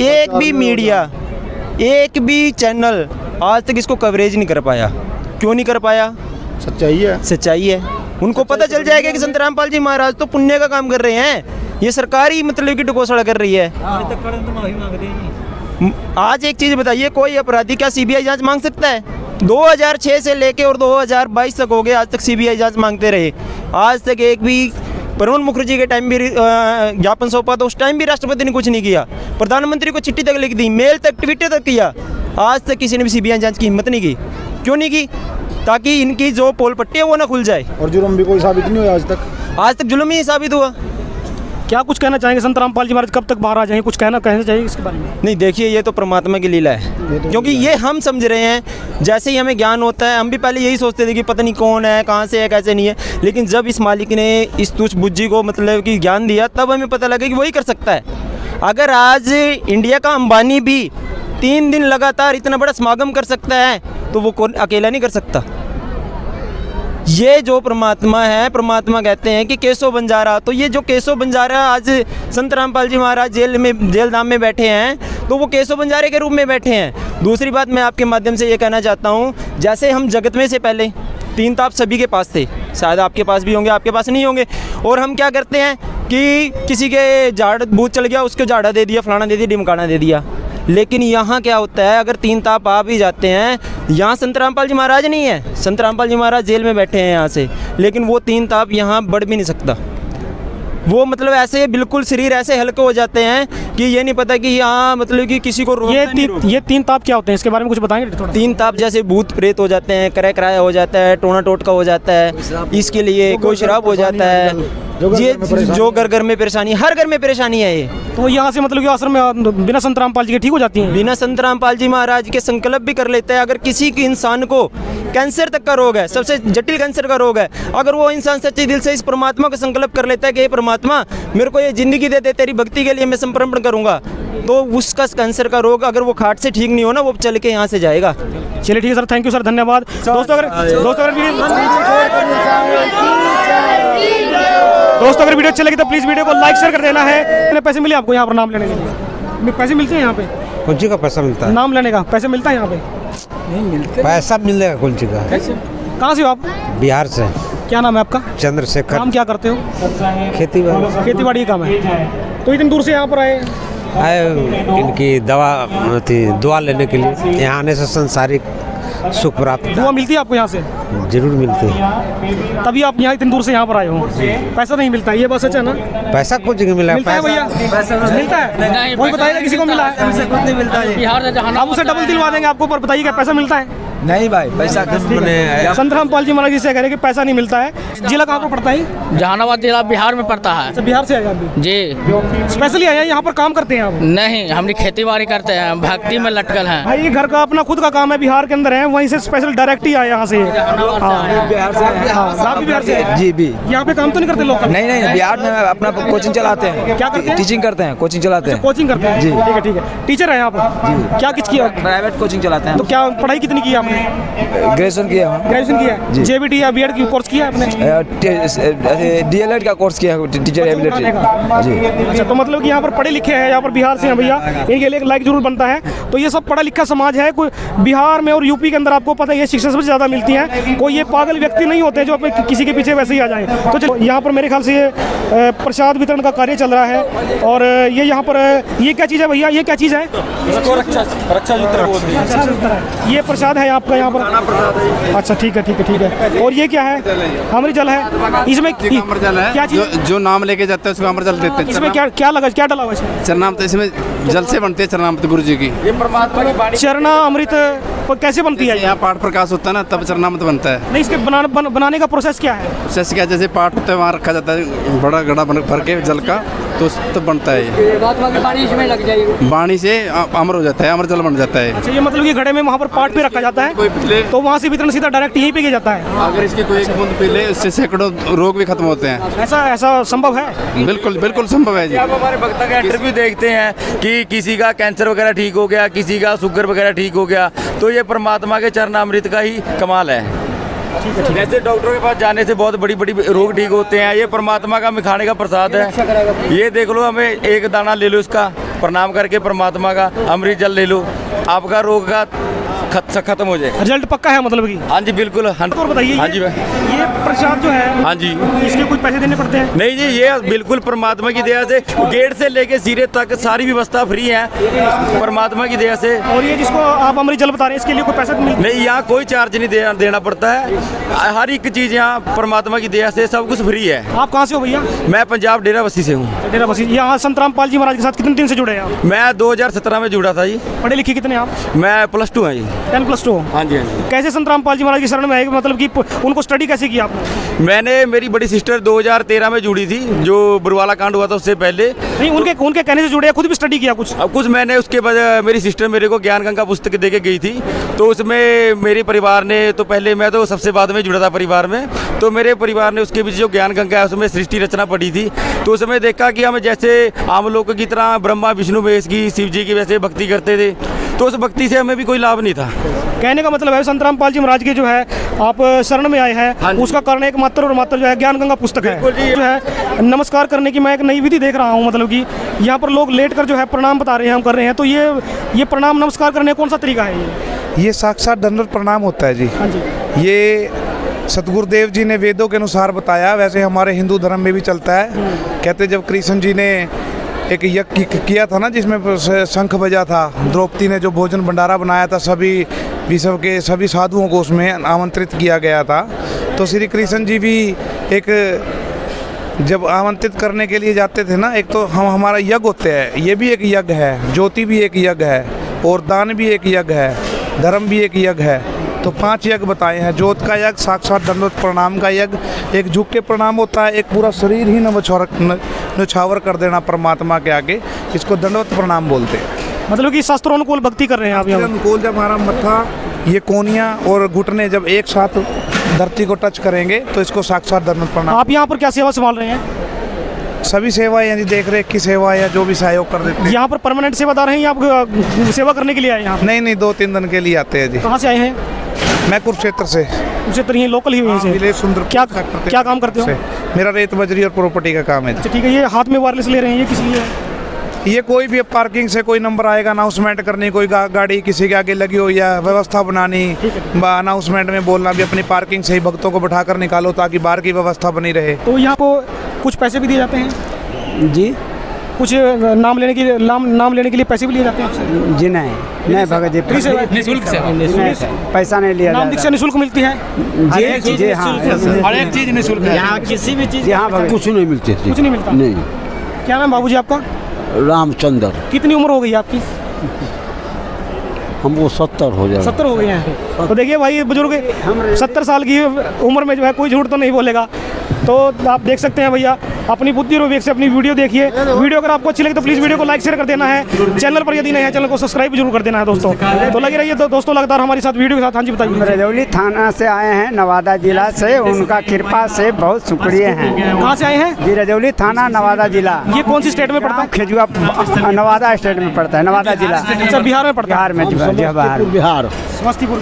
Speaker 6: एक भी मीडिया, एक भी चैनल आज तक इसको कवरेज नहीं कर पाया। क्यों नहीं कर पाया?
Speaker 10: सच्चाई है,
Speaker 6: सच्चाई है। उनको पता चल जाएगा कि संत रामपाल जी महाराज तो पुण्य का काम कर रहे हैं, ये सरकारी मतलब की ढकोसला कर रही है। आज एक चीज़ बताइए, कोई अपराधी क्या सीबीआई जांच मांग सकता है? 2006 से लेके और 2022 तक हो गए, आज तक सीबीआई जांच मांगते रहे। आज तक एक भी प्रणब मुखर्जी के टाइम भी ज्ञापन सौंपा तो उस टाइम भी राष्ट्रपति ने कुछ नहीं किया। प्रधानमंत्री को चिट्ठी तक लिख दी, मेल तक, ट्विटर तक किया। आज तक किसी ने भी सीबीआई जांच की हिम्मत नहीं की। क्यों नहीं की? ताकि इनकी जो पोल पट्टी है वो ना खुल जाए।
Speaker 10: और जुर्म भी कोई साबित नहीं हुआ आज तक।
Speaker 6: आज तक जुल्म ही नहीं साबित हुआ।
Speaker 1: क्या कुछ कहना चाहेंगे? संत रामपाल जी महाराज कब तक बाहर आ जाएंगे? कुछ कहना चाहिए इसके बारे में?
Speaker 6: नहीं, देखिए ये तो परमात्मा की लीला है, क्योंकि ये हम समझ रहे हैं। जैसे ही हमें ज्ञान होता है, हम भी पहले यही सोचते थे कि पता नहीं कौन है, कहाँ से है, कैसे नहीं है। लेकिन जब इस मालिक ने इस तुच्छ बुज्जी को मतलब कि ज्ञान दिया, तब हमें पता लगा कि वही कर सकता है। अगर आज इंडिया का अंबानी भी 3 दिन लगातार इतना बड़ा समागम कर सकता है, तो वो कौन अकेला नहीं कर सकता। ये जो परमात्मा है, परमात्मा कहते हैं कि केशव बंजारा, तो ये जो केशव बंजारा आज संत रामपाल जी महाराज जेल धाम में बैठे हैं, तो वो केशव बंजारे के रूप में बैठे हैं। दूसरी बात मैं आपके माध्यम से ये कहना चाहता हूँ, जैसे हम जगत में से पहले 3 ताप सभी के पास थे, शायद आपके पास भी होंगे, आपके पास नहीं होंगे। और हम क्या करते हैं कि किसी के झाड़ भूत चल गया, उसको झाड़ा दे दिया, फलाना दे दिया, ढिमकाना दे दिया। लेकिन यहाँ क्या होता है, अगर 3 ताप आ भी जाते हैं, यहाँ संत रामपाल जी महाराज नहीं है, संत रामपाल जी महाराज जेल में बैठे हैं यहाँ से, लेकिन वो 3 ताप यहाँ बढ़ भी नहीं सकता। वो मतलब ऐसे बिल्कुल शरीर ऐसे हल्के हो जाते हैं कि ये नहीं पता कि यहाँ मतलब कि किसी को
Speaker 1: ये 3 ताप क्या होते हैं, इसके बारे में कुछ बताएंगे थोड़ा?
Speaker 6: 3 ताप जैसे भूत प्रेत हो जाते हैं, क्रय कराया हो जाता है, टोना टोटका हो जाता है, इसके लिए कोई शराब हो जाता है। ये जो घर में परेशानी, हर घर में परेशानी है ये।
Speaker 1: तो यहाँ से मतलब कि आश्रम में बिना संत रामपाल जी के ठीक हो जाती हैं?
Speaker 6: बिना संत रामपाल जी महाराज के संकल्प भी कर लेता है। अगर किसी के इंसान को कैंसर तक का रोग है, सबसे जटिल कैंसर का रोग है, अगर वो इंसान सच्चे दिल से इस परमात्मा का संकल्प कर लेता है कि हे परमात्मा मेरे को ये जिंदगी दे दे, तेरी भक्ति के लिए मैं समर्पण करूँगा, तो उसका कैंसर का रोग अगर वो खाट से ठीक नहीं हो ना, वो चल के यहाँ से जाएगा।
Speaker 1: चलिए ठीक है सर, थैंक यू सर, धन्यवाद। दोस्तों अगर वीडियो अच्छी लगी तो प्लीज़ वीडियो को लाइक शेयर कर देना है। कितने पैसे मिले आपको यहाँ पर नाम लेने के लिए? पैसे मिलते हैं यहाँ पे?
Speaker 11: कुल्ची का पैसा मिलता है,
Speaker 1: नाम लेने का पैसे मिलता है यहाँ पे?
Speaker 11: नहीं मिलता। पैसा मिलेगा कुल्ची का।
Speaker 1: कहाँ से हो आप?
Speaker 11: बिहार से।
Speaker 1: क्या नाम है आपका?
Speaker 11: चंद्रशेखर।
Speaker 1: काम क्या करते हो?
Speaker 11: खेती
Speaker 1: बाड़ी काम है। तो इतनी दूर से यहाँ पर आए?
Speaker 11: इनकी दुआ लेने के लिए, यहाँ आने से संसारिक सुख प्राप्त।
Speaker 1: दुआ मिलती है आपको यहाँ से?
Speaker 11: जरूर मिलती है,
Speaker 1: तभी आप यहाँ इतनी दूर से यहाँ पर आए हो। पैसा नहीं मिलता, ये बात सच है ना?
Speaker 11: पैसा कुछ नहीं मिला।
Speaker 1: मिलता है भैया? मिलता है? कोई बताइएगा किसी को मिला है?
Speaker 6: कुछ नहीं मिलता है।
Speaker 1: आप उसे डबल दिलवा देंगे आपको, पर बताइए क्या पैसा मिलता है?
Speaker 6: नहीं भाई, पैसा
Speaker 1: संत रामपाल जी महाराज जी से कह रहे कि पैसा नहीं मिलता है। जिला कहाँ पर पड़ता है?
Speaker 8: जहानाबाद जिला बिहार में पड़ता है।
Speaker 1: अच्छा, बिहार से आए आप भी?
Speaker 8: जी।
Speaker 1: स्पेशली आए हैं यहाँ पर, काम करते हैं आप?
Speaker 8: नहीं, हम खेती बाड़ी करते हैं, भक्ति में लटकल हैं।
Speaker 1: भाई घर का अपना खुद का काम है, बिहार के अंदर है, वहीं से स्पेशल डायरेक्ट ही आए यहाँ से।
Speaker 6: बिहार से जी भी।
Speaker 1: यहाँ पे काम तो नहीं करते लोग?
Speaker 6: नहीं, बिहार में अपना कोचिंग चलाते हैं।
Speaker 1: क्या करते हैं?
Speaker 6: टीचिंग करते हैं, कोचिंग चलाते हैं।
Speaker 1: कोचिंग करते हैं जी। ठीक है। टीचर है यहाँ पर? क्या किस किया?
Speaker 6: प्राइवेट कोचिंग चलाते हैं।
Speaker 1: तो क्या पढ़ाई कितनी की आपने?
Speaker 6: ग्रेजुएशन किया हूँ।
Speaker 1: ग्रेजुएशन किया? जेबीटी या बीएड की कोर्स किया आपने?
Speaker 6: डीएलएड का कोर्स किया है, टीचर एबिलिटी जी।
Speaker 1: अच्छा, तो मतलब कि यहाँ पर पढ़े लिखे हैं, यहाँ पर बिहार से हैं भैया, इनके लिए एक लाइक जरूर बनता है। तो ये सब पढ़ा लिखा समाज है। कोई बिहार में और यूपी के अंदर आपको पता है ये शिक्षा सबसे ज़्यादा मिलती है। कोई ये पागल व्यक्ति नहीं होते जो किसी के पीछे वैसे ही आ जाए। तो चलो, यहाँ पर मेरे ख्याल से ये प्रसाद वितरण का कार्य चल रहा है। और ये यहाँ पर ये क्या चीज़ है भैया? ये क्या चीज़ है?
Speaker 6: रक्षा
Speaker 1: ये प्रसाद है यहाँ आपका यहाँ पर? अच्छा ठीक है ठीक है ठीक है। और ये क्या है? अमृत जल है। इसमें
Speaker 12: अमृतजल है,
Speaker 1: क्या चीज़?
Speaker 12: जो नाम लेके जाते हैं उसको अमृतजल देते हैं।
Speaker 1: इसमें क्या क्या लगा, क्या डाला हुआ इसमें?
Speaker 12: चरनामृत इसमें जल से बनते हैं, चरनामृत गुरु जी की।
Speaker 2: ये परमात्मा की वाणी।
Speaker 1: चरना अमृत कैसे बनती है?
Speaker 12: यहाँ पाठ प्रकाश होता है ना, तब चरनामृत बनता है।
Speaker 1: नहीं, इसके बनाने का प्रोसेस क्या है?
Speaker 12: प्रोसेस क्या, जैसे पाठ होता है वहाँ रखा जाता है बड़ा घड़ा भर के जल का, तो तब बनता है ये।
Speaker 8: परमात्मा की वाणी इसमें लग जाएगी,
Speaker 12: वाणी से अमर हो जाता है, अमर जल बन जाता है।
Speaker 1: अच्छा, ये मतलब कि घड़े में वहाँ पर पाठ पे रखा जाता है, तो वहाँ से वितरण सीधा डायरेक्ट यहीं पे किया जाता है।
Speaker 12: अगर इसके कोई एक बूंद पी ले, उससे सैकड़ों रोग भी खत्म होते हैं।
Speaker 1: ऐसा संभव है?
Speaker 12: बिल्कुल बिल्कुल संभव है जी।
Speaker 6: आप हमारे भक्तों का इंटरव्यू देखते हैं कि किसी का कैंसर वगैरह ठीक हो गया, किसी का शुगर वगैरह ठीक हो गया, तो ये परमात्मा के चरणामृत का ही कमाल है। जैसे डॉक्टरों के पास जाने से बहुत बड़ी बड़ी रोग ठीक होते हैं, ये परमात्मा का खाने का प्रसाद है। ये देख लो, हमें एक दाना ले लो इसका, प्रणाम करके परमात्मा का अमृत जल ले लो, आपका रोग का खत्म हो जाए।
Speaker 1: रिजल्ट पक्का है मतलब कि?
Speaker 6: हाँ जी बिल्कुल।
Speaker 1: और बताइए,
Speaker 6: हाँ जी
Speaker 1: ये प्रसाद जो है,
Speaker 6: हाँ जी,
Speaker 1: इसके कोई पैसे देने पड़ते हैं?
Speaker 6: नहीं जी, ये बिल्कुल परमात्मा की दया से, गेट से लेके सिरे तक सारी व्यवस्था फ्री है परमात्मा की दया से।
Speaker 1: और ये जिसको आप अमृत जल बता रहे हैं, इसके लिए कोई पैसा
Speaker 6: नहीं, यहाँ कोई चार्ज नहीं देना पड़ता है, हर एक चीज़ यहाँ परमात्मा की दया से सब कुछ फ्री है।
Speaker 1: आप कहाँ से हो भैया?
Speaker 6: मैं पंजाब डेराबस्सी से हूँ।
Speaker 1: डेराबस्सी। यहाँ संत रामपाल जी महाराज के साथ कितने दिन से जुड़े हैं आप?
Speaker 6: मैं 2017 में जुड़ा था जी।
Speaker 1: पढ़े लिखे कितने आप?
Speaker 6: मैं +2 हैं जी।
Speaker 1: 10+2?
Speaker 6: हाँ जी हाँ जी।
Speaker 1: कैसे संत रामपाल जी महाराज की शरण में आए, मतलब कि उनको स्टडी कैसे किया आपने?
Speaker 6: मैंने, मेरी बड़ी सिस्टर 2013 में जुड़ी थी, जो बुरवाला कांड हुआ था उससे पहले।
Speaker 1: नहीं, उनके कहने से जुड़े, खुद भी स्टडी किया कुछ?
Speaker 6: अब कुछ मैंने उसके बाद, मेरी सिस्टर मेरे को ज्ञान गंगा पुस्तक दे के गई थी, तो उसमें मेरे परिवार ने, तो पहले मैं तो सबसे बाद में जुड़ा था परिवार में, तो मेरे परिवार ने उसके पीछे जो ज्ञान गंगा है उसमें सृष्टि रचना पढ़ी थी, तो उसमें देखा कि हम जैसे आम लोगों की तरह ब्रह्मा विष्णु महेश की, शिव जी की वैसे भक्ति करते थे, तो उस भक्ति से हमें भी कोई लाभ नहीं था।
Speaker 1: कहने का मतलब है संत रामपाल जी महाराज के जो है आप शरण में आए हैं, उसका कारण एक मात्र और मात्र जो है ज्ञान गंगा पुस्तक है। जो है नमस्कार करने की मैं एक नई विधि देख रहा हूँ, मतलब कि यहाँ पर लोग लेट कर जो है प्रणाम बता रहे हैं, हम कर रहे हैं, तो ये प्रणाम नमस्कार करने का कौन सा तरीका है?
Speaker 13: ये साक्षात दंडवत प्रणाम होता है जी।
Speaker 1: हाँ जी।
Speaker 13: ये सतगुरुदेव जी ने वेदों के अनुसार बताया, वैसे हमारे हिंदू धर्म में भी चलता है। कहते जब कृष्ण जी ने एक यज्ञ किया था ना, जिसमें शंख बजा था, द्रौपदी ने जो भोजन भंडारा बनाया था, सभी विश्व के सभी साधुओं को उसमें आमंत्रित किया गया था, तो श्री कृष्ण जी भी एक जब आमंत्रित करने के लिए जाते थे ना, एक तो हमारा यज्ञ होते हैं, ये भी एक यज्ञ है, ज्योति भी एक यज्ञ है, और दान भी एक यज्ञ है, धर्म भी एक यज्ञ है, तो 5 यज्ञ बताए हैं। ज्योत का यज्ञ, साक्षात दंडवत प्रणाम का यज्ञ, एक झुक के प्रणाम होता है, एक पूरा शरीर ही नछावर कर देना परमात्मा के आगे, इसको दंडवत प्रणाम बोलते हैं।
Speaker 1: मतलब कि शास्त्रोनुकूल भक्ति कर रहे हैं आप यहाँ?
Speaker 13: अनुकूल, जब हमारा मत्था, ये कोनियाँ और घुटने जब एक साथ धरती को टच करेंगे तो इसको साक्षात दंडवत प्रणाम।
Speaker 1: आप यहाँ पर क्या सेवा संभाल रहे हैं?
Speaker 13: सभी सेवाएं, यानी देख रेख की सेवा या जो भी सहयोग कर देते हैं।
Speaker 1: यहाँ पर परमानेंट सेवादार हैं या आप सेवा करने के लिए आए यहाँ?
Speaker 13: नहीं, 2-3 दिन के लिए आते हैं जी।
Speaker 1: कहाँ से आए हैं?
Speaker 13: मैं कुरुक्षेत्र से।
Speaker 1: कुरुक्षेत्र ही लोकल ही हुई से?
Speaker 13: विलेज सुंदर।
Speaker 1: क्या काम करते हो?
Speaker 13: मेरा रेत बजरी और प्रॉपर्टी का काम है।
Speaker 1: अच्छा ठीक है। ये हाथ में वायरलेस ले रहे हैं, ये किस लिए है?
Speaker 13: ये कोई भी पार्किंग से कोई नंबर आएगा, अनाउंसमेंट करनी, कोई गाड़ी किसी के आगे लगी हो या व्यवस्था बनानी, अनाउंसमेंट में बोलना भी अपनी पार्किंग से ही भक्तों को बैठा कर निकालो ताकि बाहर की व्यवस्था बनी रहे।
Speaker 1: तो यहाँ को कुछ पैसे भी दिए जाते हैं
Speaker 14: जी?
Speaker 1: कुछ नाम लेने के लिए पैसे भी लिए जाते हैं आपसे?
Speaker 14: जी नहीं भगत जी,
Speaker 1: निःशुल्क
Speaker 14: पैसा नहीं लिया।
Speaker 1: नाम दीक्षा निःशुल्क मिलती है?
Speaker 14: जी हाँ,
Speaker 12: हर एक चीज़ निःशुल्क है
Speaker 14: यहाँ, किसी भी चीज़ यहाँ
Speaker 11: कुछ नहीं मिलते।
Speaker 1: कुछ नहीं मिलता?
Speaker 11: नहीं।
Speaker 1: क्या नाम बाबूजी आपका?
Speaker 11: रामचंद्र।
Speaker 1: कितनी उम्र हो गई आपकी?
Speaker 11: हमको 70 हो जाए।
Speaker 1: 70 हो गए हैं। तो देखिए भाई, बुजुर्ग 70 साल की उम्र में जो है कोई झूठ तो नहीं बोलेगा। तो आप देख सकते हैं भैया, अपनी बुद्धि और विवेक से अपनी वीडियो देखिए। वीडियो अगर आपको अच्छी लगे तो प्लीज़ वीडियो को लाइक शेयर कर देना है। चैनल पर यदि नहीं है, चैनल को सब्सक्राइब जरूर कर देना है दोस्तों। तो लगे रहिए दोस्तों लगातार हमारे साथ वीडियो के साथ। हाँ जी बताइए।
Speaker 14: रजौली थाना से आए हैं, नवादा जिला से, उनका कृपा से बहुत शुक्रिया है।
Speaker 1: कहाँ से आए हैं?
Speaker 14: जी रजौली थाना, नवादा जिला।
Speaker 1: ये कौन सी स्टेट में पड़ता है?
Speaker 14: खेजुआ, नवादा स्टेट में पड़ता है, नवादा जिला।
Speaker 1: अच्छा, बिहार में पड़ता है?
Speaker 14: बिहार,
Speaker 1: समस्तीपुर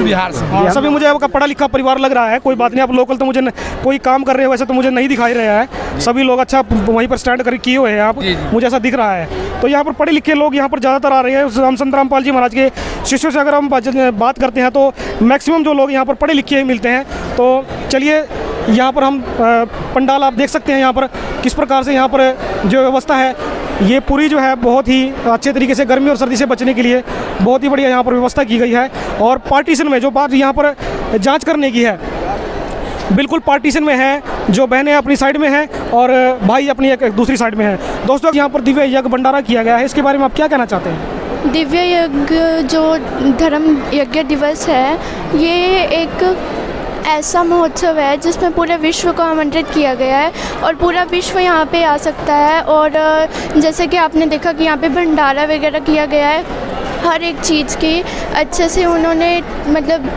Speaker 1: बिहार से। सभी मुझे आपका पढ़ा लिखा परिवार लग रहा है। कोई बात नहीं, आप लोकल तो मुझे कोई काम कर रहे हो वैसे तो मुझे नहीं दिखाई रहा है। सभी लोग अच्छा वहीं पर स्टैंड कर किए हुए हैं आप, मुझे ऐसा दिख रहा है। तो यहाँ पर पढ़े लिखे लोग यहाँ पर ज़्यादातर आ रहे हैं। हम संत रामपाल जी महाराज के शिष्यों से अगर हम बात करते हैं तो मैक्सिमम जो लोग यहाँ पर पढ़े लिखे मिलते हैं। तो चलिए, यहाँ पर हम पंडाल आप देख सकते हैं, यहाँ पर किस प्रकार से यहाँ पर जो व्यवस्था है ये पूरी जो है बहुत ही अच्छे तरीके से गर्मी और सर्दी से बचने के लिए बहुत ही बढ़िया यहाँ पर व्यवस्था की गई है। और पार्टीशन में जो बात यहाँ पर जांच करने की है, बिल्कुल पार्टीशन में है, जो बहनें अपनी साइड में हैं और भाई अपनी एक दूसरी साइड में है। दोस्तों यहाँ पर दिव्य यज्ञ भंडारा किया गया है, इसके बारे में आप क्या कहना चाहते हैं?
Speaker 15: दिव्य यज्ञ जो धर्म यज्ञ दिवस है, ये एक ऐसा महोत्सव है जिसमें पूरे विश्व को आमंत्रित किया गया है और पूरा विश्व यहाँ पे आ सकता है। और जैसे कि आपने देखा कि यहाँ पे भंडारा वगैरह किया गया है, हर एक चीज़ की अच्छे से उन्होंने मतलब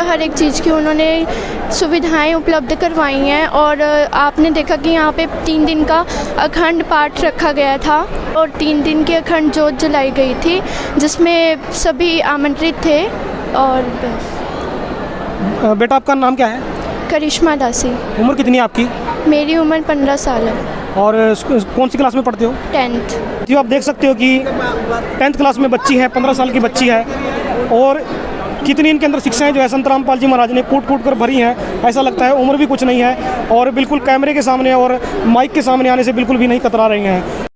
Speaker 15: हर एक चीज़ की उन्होंने सुविधाएं उपलब्ध करवाई हैं। और आपने देखा कि यहाँ पे 3 दिन का अखंड पाठ रखा गया था और 3 दिन की अखंड जोत जलाई गई थी, जिसमें सभी आमंत्रित थे। और
Speaker 1: बेटा आपका नाम क्या है?
Speaker 15: करिश्मा दासी।
Speaker 1: उम्र कितनी है आपकी?
Speaker 15: मेरी उम्र 15 साल है।
Speaker 1: और कौन सी क्लास में पढ़ते हो?
Speaker 15: 10th।
Speaker 1: जी आप देख सकते हो कि 10th क्लास में बच्ची है, 15 साल की बच्ची है और कितनी इनके अंदर शिक्षाएं जो है संत रामपाल जी महाराज ने कूट कूट कर भरी हैं। ऐसा लगता है उम्र भी कुछ नहीं है और बिल्कुल कैमरे के सामने और माइक के सामने आने से बिल्कुल भी नहीं कतरा रही हैं।